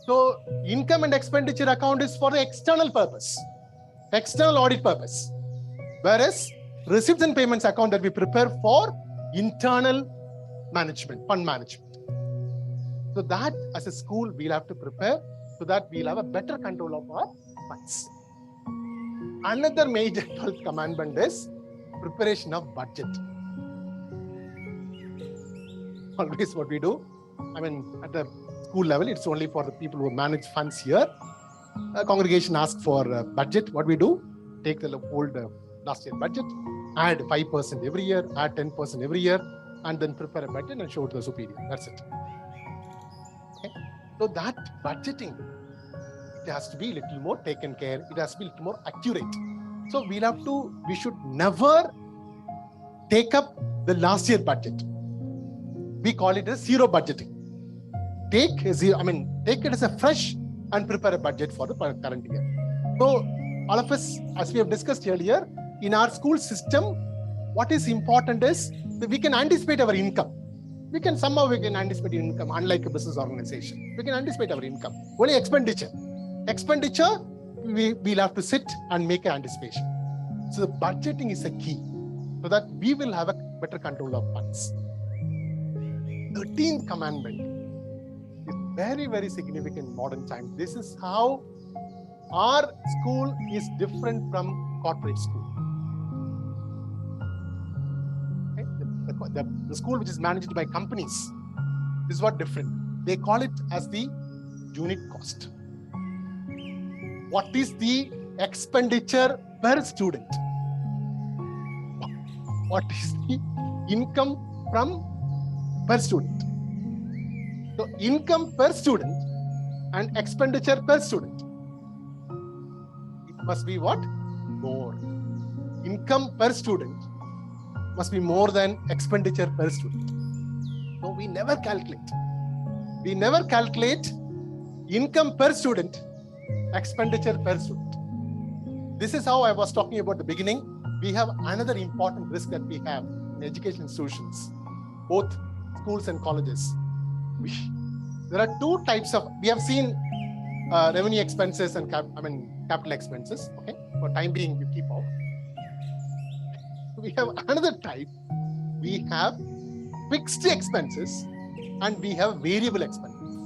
So income and expenditure account is for the external purpose, external audit purpose. Whereas receipts and payments account that we prepare for internal management, fund management. So that as a school, we'll have to prepare so that we'll have a better control of our funds. Another major 12th commandment is preparation of budget. Always what we do, at the school level, it's only for the people who manage funds here. A congregation asks for a budget. What we do, take the old last year budget, add 5% every year, add 10% every year, and then prepare a budget and show it to the superior. That's it. Okay? So that budgeting, it has to be a little more taken care. It has to be a little more accurate. So we should never take up the last year budget. We call it as zero budgeting. Take it as a fresh and prepare a budget for the current year. So all of us, as we have discussed earlier, in our school system, what is important is that we can anticipate our income. We can anticipate income, unlike a business organization. We can anticipate our income. Only expenditure, we'll have to sit and make an anticipation. So the budgeting is a key so that we will have a better control of funds. 13th commandment is very, very significant in modern times. This is how our school is different from corporate school. Okay? The school which is managed by companies, this is what different. They call it as the unit cost. What is the expenditure per student? What is the income per student? So income per student and expenditure per student. It must be what? More. Income per student must be more than expenditure per student. So we never calculate. We never calculate income per student, expenditure per student. This is how I was talking about the beginning. We have another important risk that we have in education institutions, both schools and colleges. There are two types of, we have seen revenue expenses and capital expenses. Okay, for time being, you keep out. We have another type. We have fixed expenses and we have variable expenses.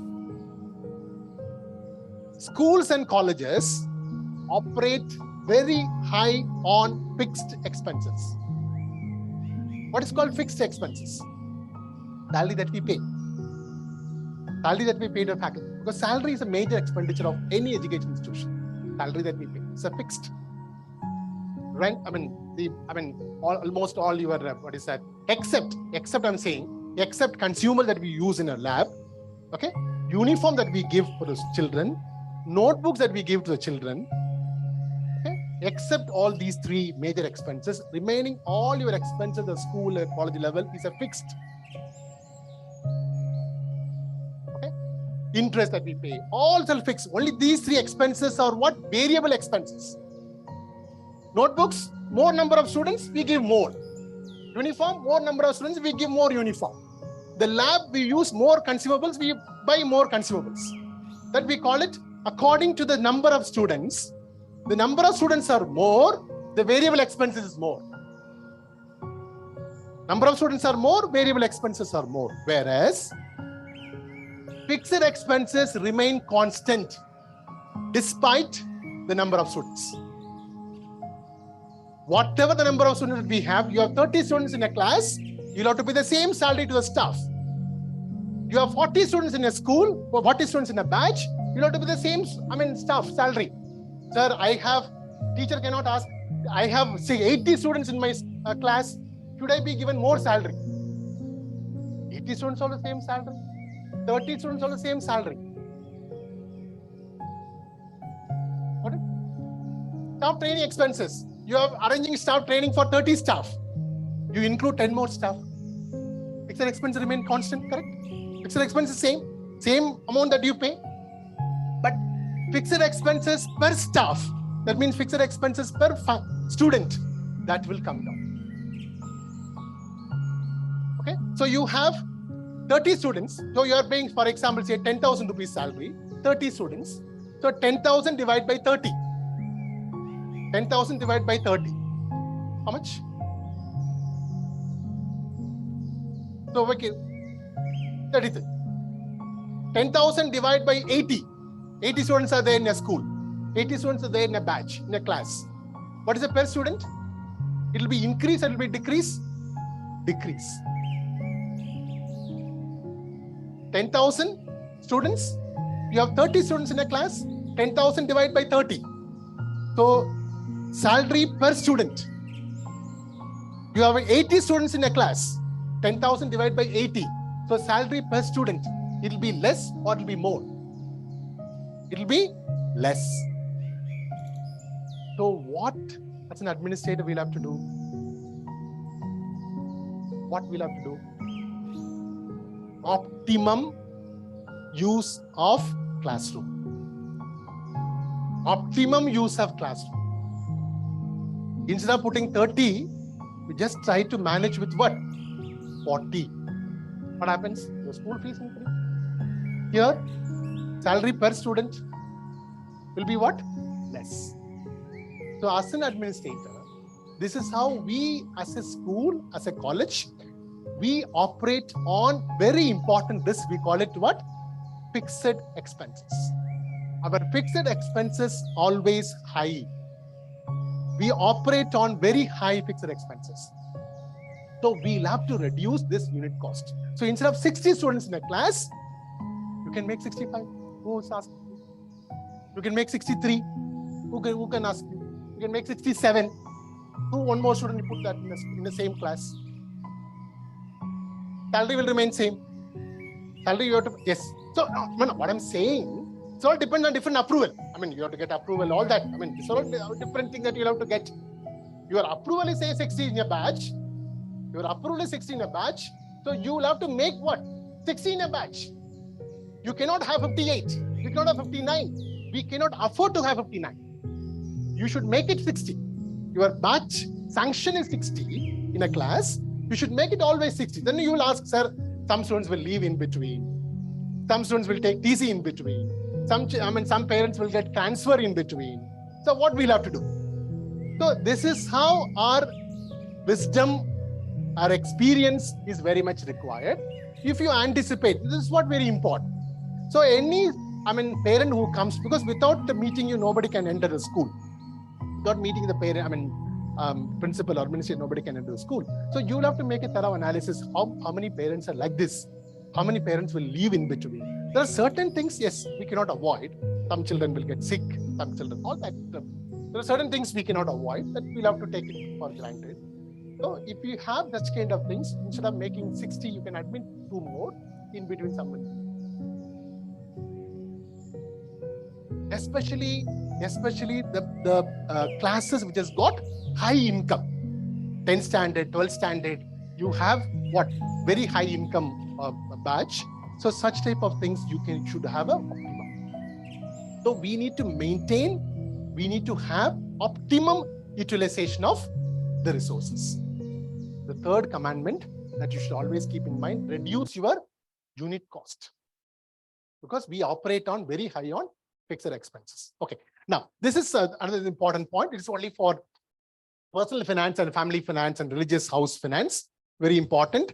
Schools and colleges operate very high on fixed expenses. What is called fixed expenses? Salary that we pay. Salary that we pay to faculty. Because salary is a major expenditure of any education institution. Salary that we pay. It's a fixed. Rent, almost all your, except consumer that we use in a lab, okay? Uniform that we give for the children, notebooks that we give to the children, okay? Except all these three major expenses, remaining all your expenses at the school and college level is a fixed. Okay? Interest that we pay, all are fixed. Only these three expenses are what? Variable expenses. Notebooks, more number of students, we give more. Uniform, more number of students, we give more uniform. The lab, we use more consumables, we buy more consumables. That we call it according to the number of students. The number of students are more, the variable expenses is more. Number of students are more, variable expenses are more. Whereas fixed expenses remain constant despite the number of students. Whatever the number of students we have, you have 30 students in a class, you'll have to pay the same salary to the staff. You have 40 students in a school, or 40 students in a batch, you'll have to be the same, staff, salary. Sir, teacher cannot ask, I have, say, 80 students in my class, should I be given more salary? 80 students all the same salary, 30 students all the same salary. What? Staff training expenses. You are arranging staff training for 30 staff. You include 10 more staff. Fixed expenses remain constant, correct? Fixed expenses same amount that you pay. But fixed expenses per staff, that means fixed expenses per student, that will come down. Okay, so you have 30 students, so you are paying, for example, say 10,000 rupees salary, 30 students, so 10,000 divided by 30. 10,000 divided by 30. How much? So, okay, 33. 10,000 divided by 80. 80 students are there in a school. 80 students are there in a batch, in a class. What is the per student? It will be increase, it will be decrease? Decrease. 10,000 students, you have 30 students in a class, 10,000 divided by 30. So, salary per student. You have 80 students in a class, 10,000 divided by 80. So, salary per student, it will be less or it will be more? It will be less. So, what as an administrator we'll have to do? What we'll have to do? Optimum use of classroom. Optimum use of classroom. Instead of putting 30, we just try to manage with what? 40. What happens? Your school fees increase. Here, salary per student will be what? Less. So as an administrator, this is how we as a school, as a college, we operate on very important risk. We call it what? Fixed expenses. Our fixed expenses always high. We operate on very high fixed expenses. So we'll have to reduce this unit cost. So instead of 60 students in a class, you can make 65. Who's asking you? You can make 63. Who can ask you? You can make 67. One more student, you put that in the same class. Salary will remain same. Salary you have to, yes. So what I'm saying, it's all depends on different approval. You have to get approval, all that. It's all different thing that you'll have to get. Your approval is say 60 in a batch. Your approval is 60 in a batch. So you will have to make what? 60 in a batch. You cannot have 58. You cannot have 59. We cannot afford to have 59. You should make it 60. Your batch sanction is 60 in a class. You should make it always 60. Then you will ask, sir, some students will leave in between. Some students will take TC in between. Some parents will get transfer in between. So what we'll have to do? So this is how our wisdom, our experience is very much required. If you anticipate, this is what very important. So any, parent who comes, because without the meeting you, nobody can enter the school. Without meeting the parent, principal or administrator, nobody can enter the school. So you'll have to make a thorough analysis. How many parents are like this? How many parents will leave in between? There are certain things, yes, we cannot avoid. Some children will get sick, some children, all that. There are certain things we cannot avoid that we'll have to take it for granted. So if you have such kind of things, instead of making 60, you can admit 2 more in between somebody. Especially the classes which has got high income, 10 standard, 12 standard, you have what? Very high income batch. So such type of things should have a optimum. So we need to maintain, we need to have optimum utilization of the resources. The third commandment that you should always keep in mind, reduce your unit cost. Because we operate on very high on fixed expenses. Okay. Now, this is another important point. It's only for personal finance and family finance and religious house finance. Very important.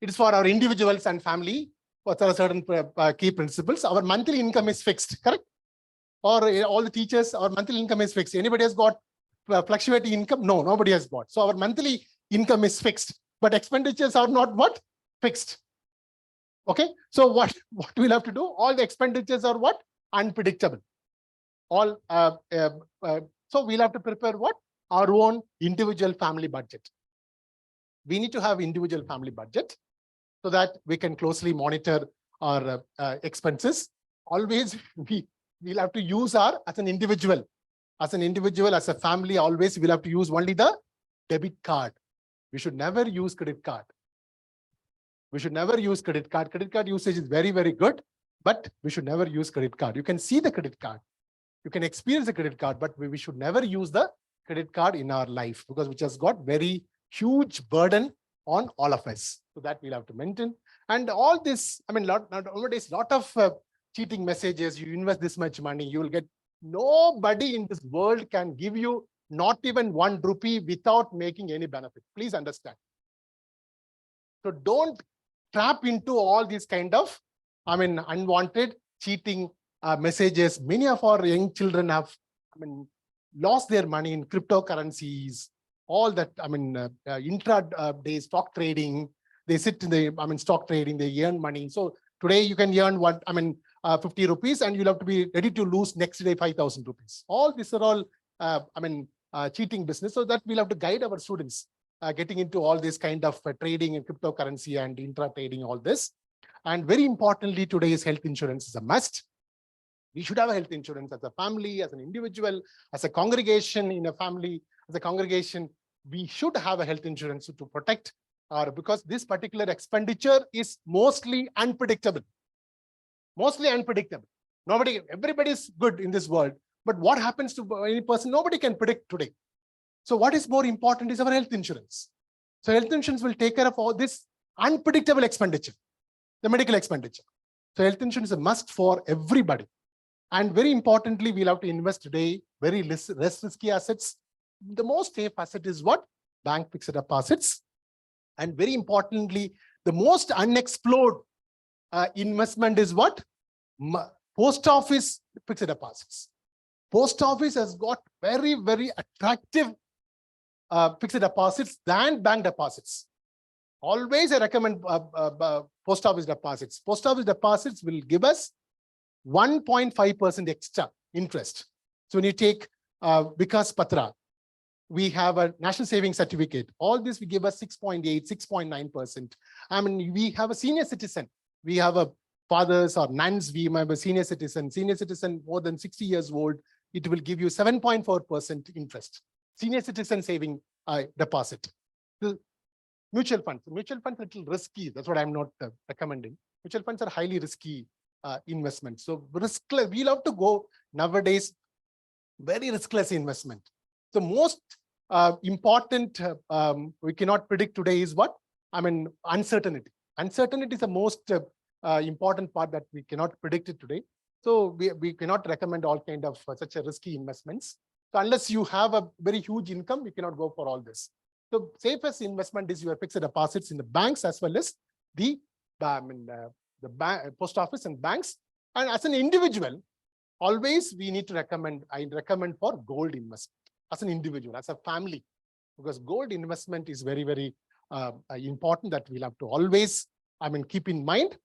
It is for our individuals and family. What are certain key principles? Our monthly income is fixed, correct? Or all the teachers, our monthly income is fixed. Anybody has got fluctuating income? No, nobody has got. So our monthly income is fixed, but expenditures are not what? Fixed. Okay, so what we'll have to do, all the expenditures are what? Unpredictable. All so we'll have to prepare what? Our own individual family budget. We need to have individual family budget so that we can closely monitor our expenses. Always we'll have to use our, as an individual, as a family, always we'll have to use only the debit card. We should never use credit card. We should never use credit card. Credit card usage is very, very good, but we should never use credit card. You can see the credit card. You can experience the credit card, but we should never use the credit card in our life, because which has got very huge burden on all of us. So that we'll have to maintain. And all this, I mean, nowadays, lot of cheating messages. You invest this much money, you will get. Nobody in this world can give you not even 1 rupee without making any benefit. Please understand. So don't trap into all these kind of, unwanted cheating messages. Many of our young children have, lost their money in cryptocurrencies, all that, intra-day stock trading. They sit in the, stock trading, they earn money. So today you can earn 50 rupees and you'll have to be ready to lose next day 5,000 rupees. All these are all, cheating business. So that we'll have to guide our students getting into all this kind of trading and cryptocurrency and intra trading, all this. And very importantly, today's health insurance is a must. We should have a health insurance as a family, as an individual, as a congregation in a family, as a congregation. We should have a health insurance to protect because this particular expenditure is mostly unpredictable. Mostly unpredictable. Everybody is good in this world, but what happens to any person, nobody can predict today. So what is more important is our health insurance. So health insurance will take care of all this unpredictable expenditure, the medical expenditure. So health insurance is a must for everybody. And very importantly, we'll have to invest today very less risky assets. The most safe asset is what? Bank fixed deposits. And very importantly, the most unexplored investment is what? Post office fixed deposits. Post office has got very, very attractive fixed deposits than bank deposits. Always I recommend post office deposits. Post office deposits will give us 1.5% extra interest. So when you take Vikas Patra, we have a national savings certificate. All this we give us 6.8, 6.9%. We have a senior citizen. We have a fathers or nuns. We have a senior citizen more than 60 years old. It will give you 7.4% interest. Senior citizen saving deposit. The mutual funds. Mutual funds are a little risky. That's what I'm not recommending. Mutual funds are highly risky investments. So riskless, we'll have to go nowadays, very riskless investment. The most important we cannot predict today is what? Uncertainty. Uncertainty is the most important part that we cannot predict it today. So we cannot recommend all kind of such a risky investments. So unless you have a very huge income, you cannot go for all this. So safest investment is your fixed deposits in the banks as well as the post office and banks. And as an individual, always we need to recommend, I recommend for gold investment as an individual, as a family, because gold investment is very, very important that we'll have to always, keep in mind.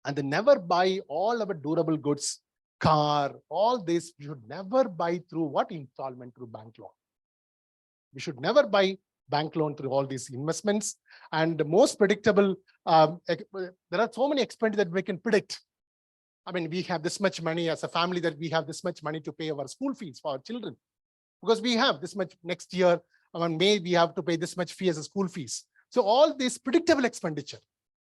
And then never buy all our durable goods, car, all this, you should never buy through what? Installment, through bank loan. We should never buy bank loan through all these investments. And the most predictable, there are so many expenditures that we can predict. We have this much money as a family, that we have this much money to pay our school fees for our children. Because we have this much next year, May, we have to pay this much fee as a school fees. So all this predictable expenditure,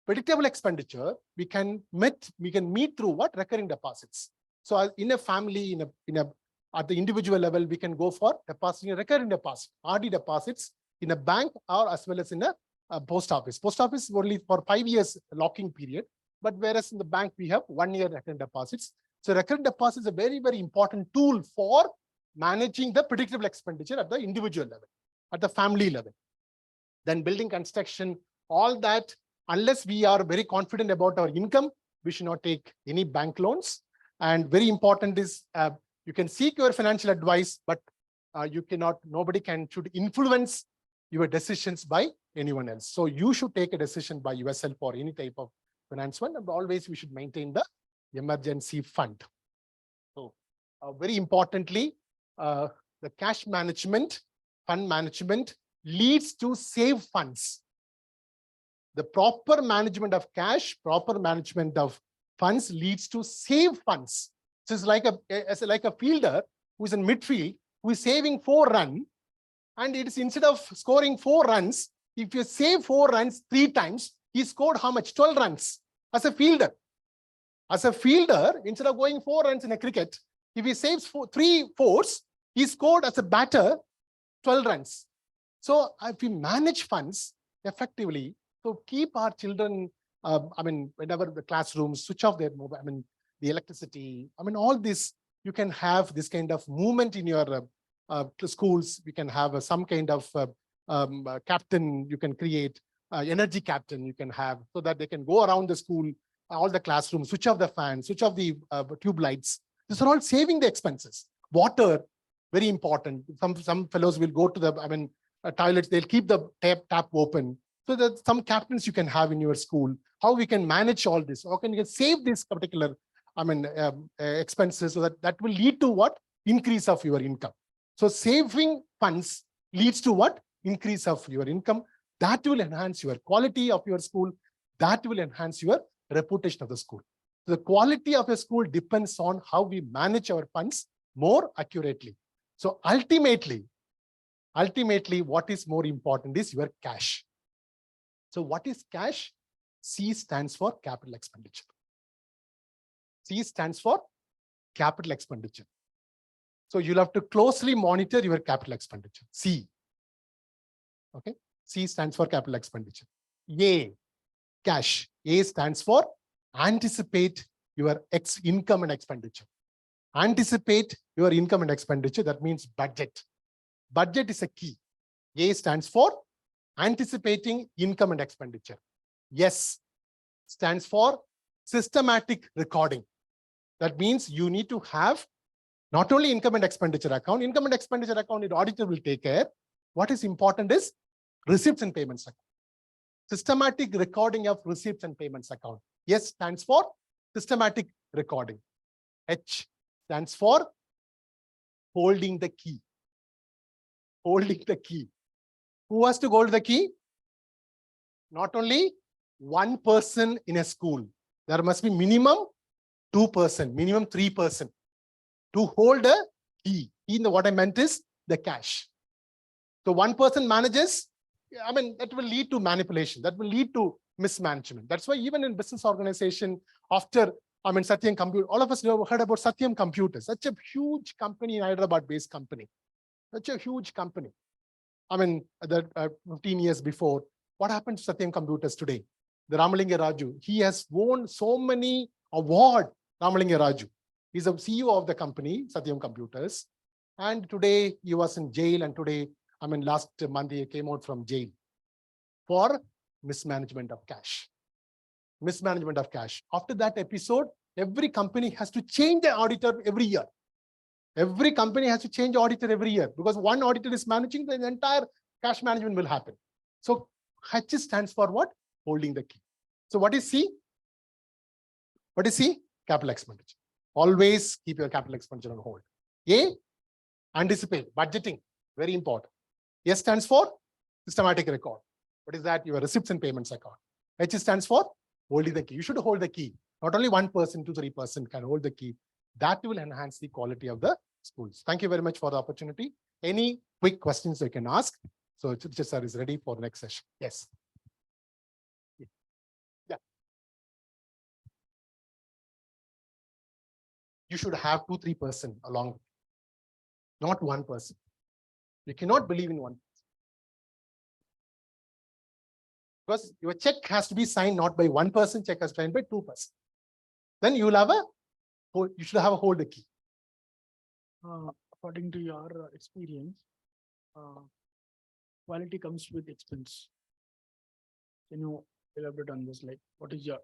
we can meet through what? Recurring deposits. So in a family, at the individual level, we can go for depositing a recurring deposit, RD deposits in a bank or as well as in a post office. Post office is only for 5 years locking period, but whereas in the bank, we have 1 year recurring deposits. So recurring deposits is a very, very important tool for managing the predictable expenditure at the individual level, at the family level. Then building construction, all that, unless we are very confident about our income, we should not take any bank loans. And very important is you can seek your financial advice, but nobody should influence your decisions by anyone else. So you should take a decision by yourself for any type of finance fund, and always we should maintain the emergency fund. So very importantly, the cash management, fund management leads to save funds. The proper management of cash, proper management of funds leads to save funds. So it's like a fielder who is in midfield, who is saving 4 runs, and it is instead of scoring 4 runs, if you save 4 runs 3 times, he scored how much? 12 runs as a fielder. As a fielder, instead of going 4 runs in a cricket, if he saves 3 fours, he scored as a batter 12 runs. So if we manage funds effectively, so keep our children, whenever the classrooms, switch off their mobile, the electricity, all this, you can have this kind of movement in your schools. We can have some kind of captain you can create, energy captain you can have, so that they can go around the school, all the classrooms, switch off the fans, switch off the tube lights. These are all saving the expenses. Water, very important. Some fellows will go to the toilets, they'll keep the tap open. So that some captains you can have in your school. How we can manage all this? How can you save this particular expenses, so that will lead to what? Increase of your income. So saving funds leads to what? Increase of your income. That will enhance your quality of your school. That will enhance your reputation of the school. So the quality of a school depends on how we manage our funds more accurately. So ultimately, what is more important is your cash. So what is cash? C stands for capital expenditure. C stands for capital expenditure. So you'll have to closely monitor your capital expenditure. C. Okay. C stands for capital expenditure. A, cash. A stands for anticipate your income and expenditure. Anticipate your income and expenditure. That means budget. Budget is a key. A stands for anticipating income and expenditure. Yes stands for systematic recording. That means you need to have not only income and expenditure account, the auditor will take care. What is important is receipts and payments account. Systematic recording of receipts and payments account. S stands for systematic recording. H stands for holding the key. Holding the key. Who has to hold the key? Not only one person in a school. There must be minimum 2%, minimum 3% to hold a key. What I meant is the cash. So one person manages, that will lead to manipulation. That will lead to mismanagement. That's why even in business organization, after Satyam Computer, all of us have heard about Satyam Computers, such a huge company, in Hyderabad-based company, such a huge company. 15 years before, what happened to Satyam Computers today? The Ramalinga Raju, he has won so many awards. Ramalinga Raju, he's the CEO of the company, Satyam Computers. And today he was in jail, and today, last month he came out from jail for mismanagement of cash. Mismanagement of cash. After that episode, every company has to change the auditor every year. Every company has to change auditor every year, because one auditor is managing, the entire cash management will happen. So H stands for what? Holding the key. So what is C? What is C? Capital expenditure. Always keep your capital expenditure on hold. A, anticipate, budgeting, very important. S stands for systematic record. What is that? Your receipts and payments account. H stands for holding the key. You should hold the key. Not only 1%, 2-3% can hold the key. That will enhance the quality of the schools. Thank you very much for the opportunity. Any quick questions you can ask? So Chitta sir is ready for the next session. Yes. Yeah. You should have 2-3% along, not 1%. You cannot believe in 1%. Because your check has to be signed not by 1%, check has to be signed by 2%. Then you will have you should have a hold the key. According to your experience, quality comes with expense. Can you elaborate on this? Like, what is your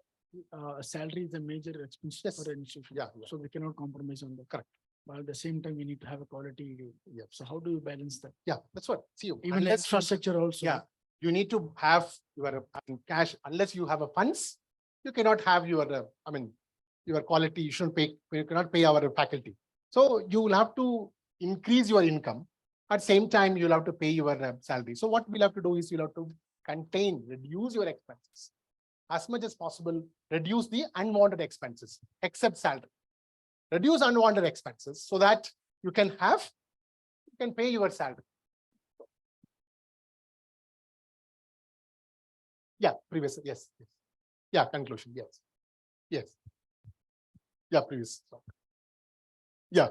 salary is a major expense for an institution. Yeah. So we cannot compromise on that. Correct. But at the same time, we need to have a quality. Yeah. So how do you balance that? Yeah, that's what. See, Even the infrastructure also. Yeah, you need to have your cash. Unless you have a funds, you cannot have your, your quality, you cannot pay our faculty. So you will have to increase your income. At the same time, you'll have to pay your salary. So what we'll have to do is you'll have to reduce your expenses. As much as possible, reduce the unwanted expenses, except salary. Reduce unwanted expenses so that you can pay your salary. Yeah, previous, yes. Yeah, conclusion, yes. Yes. Yeah, previous. Yeah.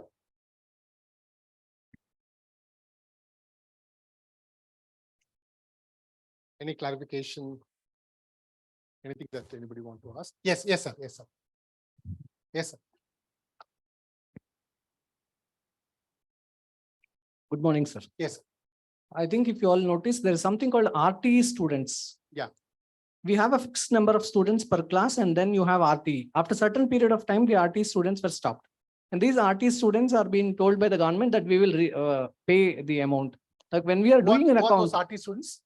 Any clarification? Anything that anybody want to ask? Yes, sir. Yes, sir. Good morning, sir. Yes. I think if you all notice, there is something called RTE students. Yeah. We have a fixed number of students per class, and then you have RTE. After a certain period of time, the RTE students were stopped. And these RTE students are being told by the government that we will pay the amount. Like when we are doing an account, those RTE students?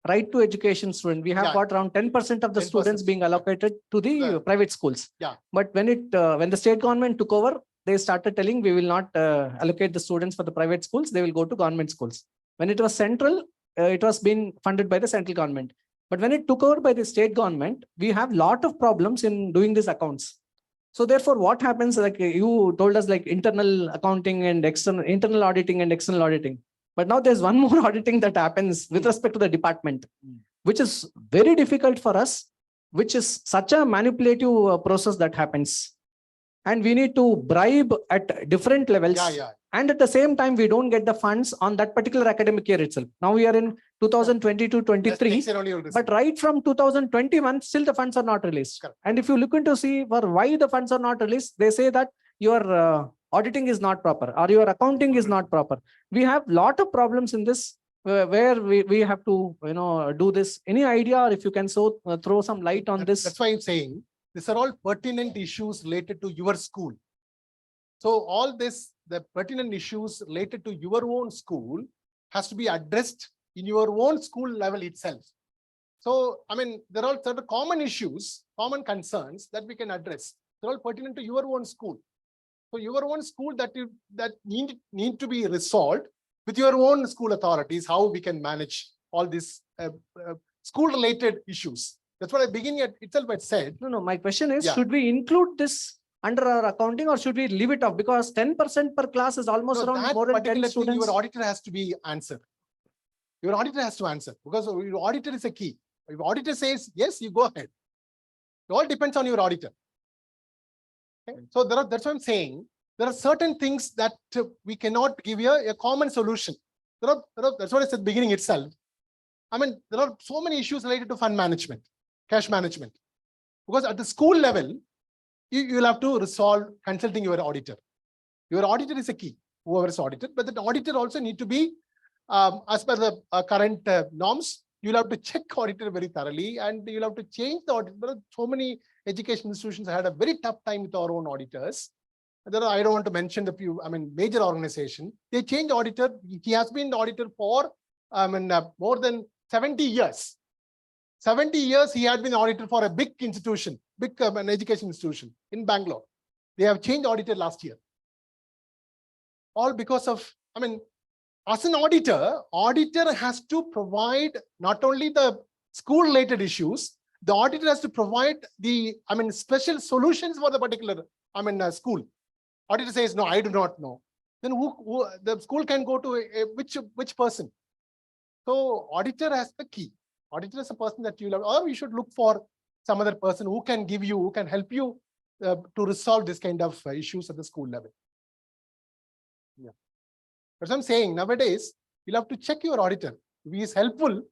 Right to education student, we have got around 10% of the 10%. students being allocated to the private schools. Yeah. But when the state government took over, they started telling we will not allocate the students for the private schools. They will go to government schools. When it was central, it was being funded by the central government. But when it took over by the state government, we have a lot of problems in doing these accounts. So therefore, what happens, like you told us, like internal accounting and internal auditing and external auditing. But now there's one more auditing that happens with respect to the department, which is very difficult for us, which is such a manipulative process that happens. And we need to bribe at different levels. Yeah. And at the same time, we don't get the funds on that particular academic year itself. Now we are in 2022-23, but right from 2021, still the funds are not released. Correct. And if you look into see for why the funds are not released, they say that your auditing is not proper or your accounting is not proper. We have a lot of problems in this where we have to do this. Any idea, or if you can throw some light on this? That's why I'm saying these are all pertinent issues related to your school. So all this, the pertinent issues related to your own school has to be addressed in your own school level itself. So, there are certain common issues, common concerns that we can address. They're all pertinent to your own school. So your own school that need to be resolved with your own school authorities, how we can manage all these school-related issues. That's what I beginning at itself I said. No. My question is, should we include this under our accounting or should we leave it off? Because 10% per class is almost around more than 10 students. Your auditor has to be answered. Your auditor has to answer because your auditor is a key. If auditor says yes, you go ahead. It all depends on your auditor. Okay? So that's what I'm saying. There are certain things that we cannot give you a common solution. That's what I said at the beginning itself. There are so many issues related to fund management, cash management. Because at the school level, you'll have to resolve consulting your auditor. Your auditor is a key, whoever is audited, but the auditor also need to be, as per the current norms, you'll have to check auditor very thoroughly and you'll have to change the auditor. There are so many education institutions had a very tough time with our own auditors. I don't want to mention the few, major organization. They changed auditor. He has been the auditor for more than 70 years. 70 years he had been auditor for a big institution, big an education institution in Bangalore. They have changed auditor last year. All because of, as an auditor has to provide not only the school-related issues, the auditor has to provide the, special solutions for the particular, school. Auditor says, no, I do not know. Then who the school can go to which person? So auditor has the key. Auditor is a person that you love, or you should look for some other person who can give you, who can help you to resolve this kind of issues at the school level. Yeah. That's what I'm saying. Nowadays, you'll have to check your auditor. If he is helpful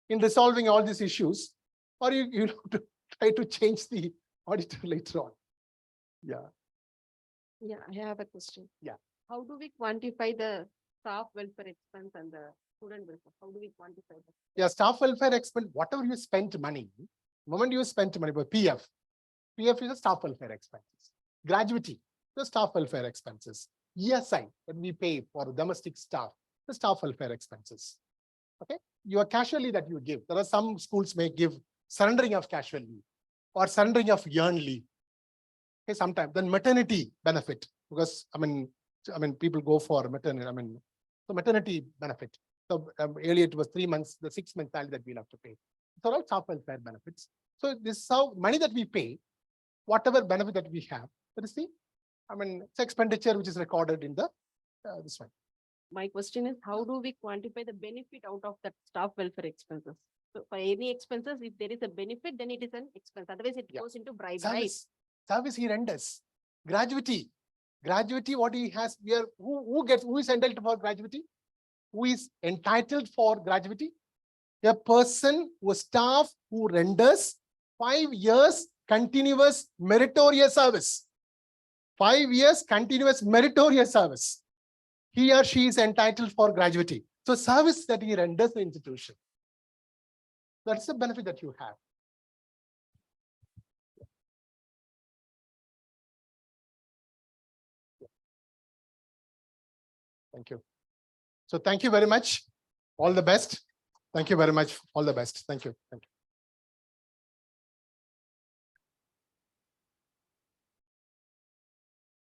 in resolving all these issues, or you have to try to change the auditor later on. Yeah. Yeah, I have a question. Yeah. How do we quantify the staff welfare expense and the student welfare? How do we quantify that? Yeah, staff welfare expense, whatever you spent money, the moment you spent money, but PF is a staff welfare expenses. Gratuity, the staff welfare expenses. ESI that we pay for domestic staff, the staff welfare expenses. Okay, your casual leave that you give. There are some schools may give surrendering of casual leave. or surrendering of earned leave. Okay, sometimes then maternity benefit, because I mean people go for maternity. So maternity benefit. So earlier it was 3 months, the 6 month salary that we'll have to pay. So all staff welfare benefits. So this is how money that we pay, whatever benefit that we have, that is the it's expenditure which is recorded in the this one. My question is, how do we quantify the benefit out of that staff welfare expenses? So for any expenses, if there is a benefit, then it is an expense. Otherwise, it goes into bribe, right? Service he renders. Gratuity. Gratuity, what he has, who is entitled for gratuity? Who is entitled for gratuity? A person staff who renders 5 years continuous meritorious service. 5 years continuous meritorious service. He or she is entitled for gratuity. So service that he renders the institution. That's the benefit that you have. Thank you. So thank you very much. All the best. Thank you very much. All the best. Thank you. Thank you.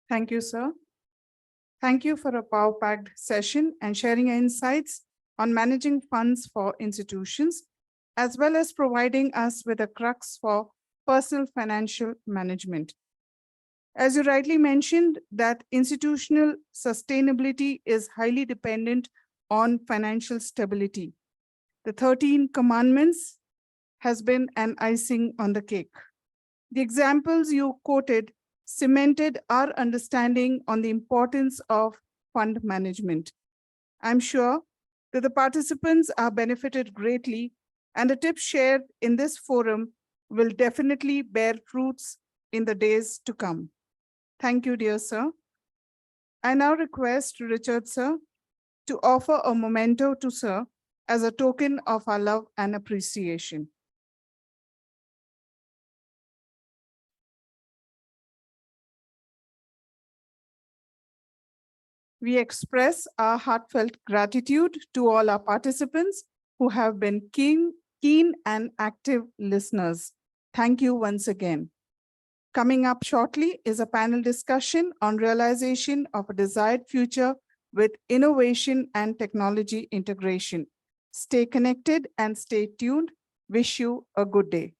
Thank you, sir. Thank you for a power-packed session and sharing your insights on managing funds for institutions, as well as providing us with a crux for personal financial management. As you rightly mentioned, that institutional sustainability is highly dependent on financial stability. The 13 commandments has been an icing on the cake. The examples you quoted cemented our understanding on the importance of fund management. I'm sure that the participants are benefited greatly, and the tips shared in this forum will definitely bear fruits in the days to come. Thank you, dear sir. I now request Richard sir to offer a memento to sir as a token of our love and appreciation. We express our heartfelt gratitude to all our participants who have been keen and active listeners. Thank you once again. Coming up shortly is a panel discussion on realization of a desired future with innovation and technology integration. Stay connected and stay tuned. Wish you a good day.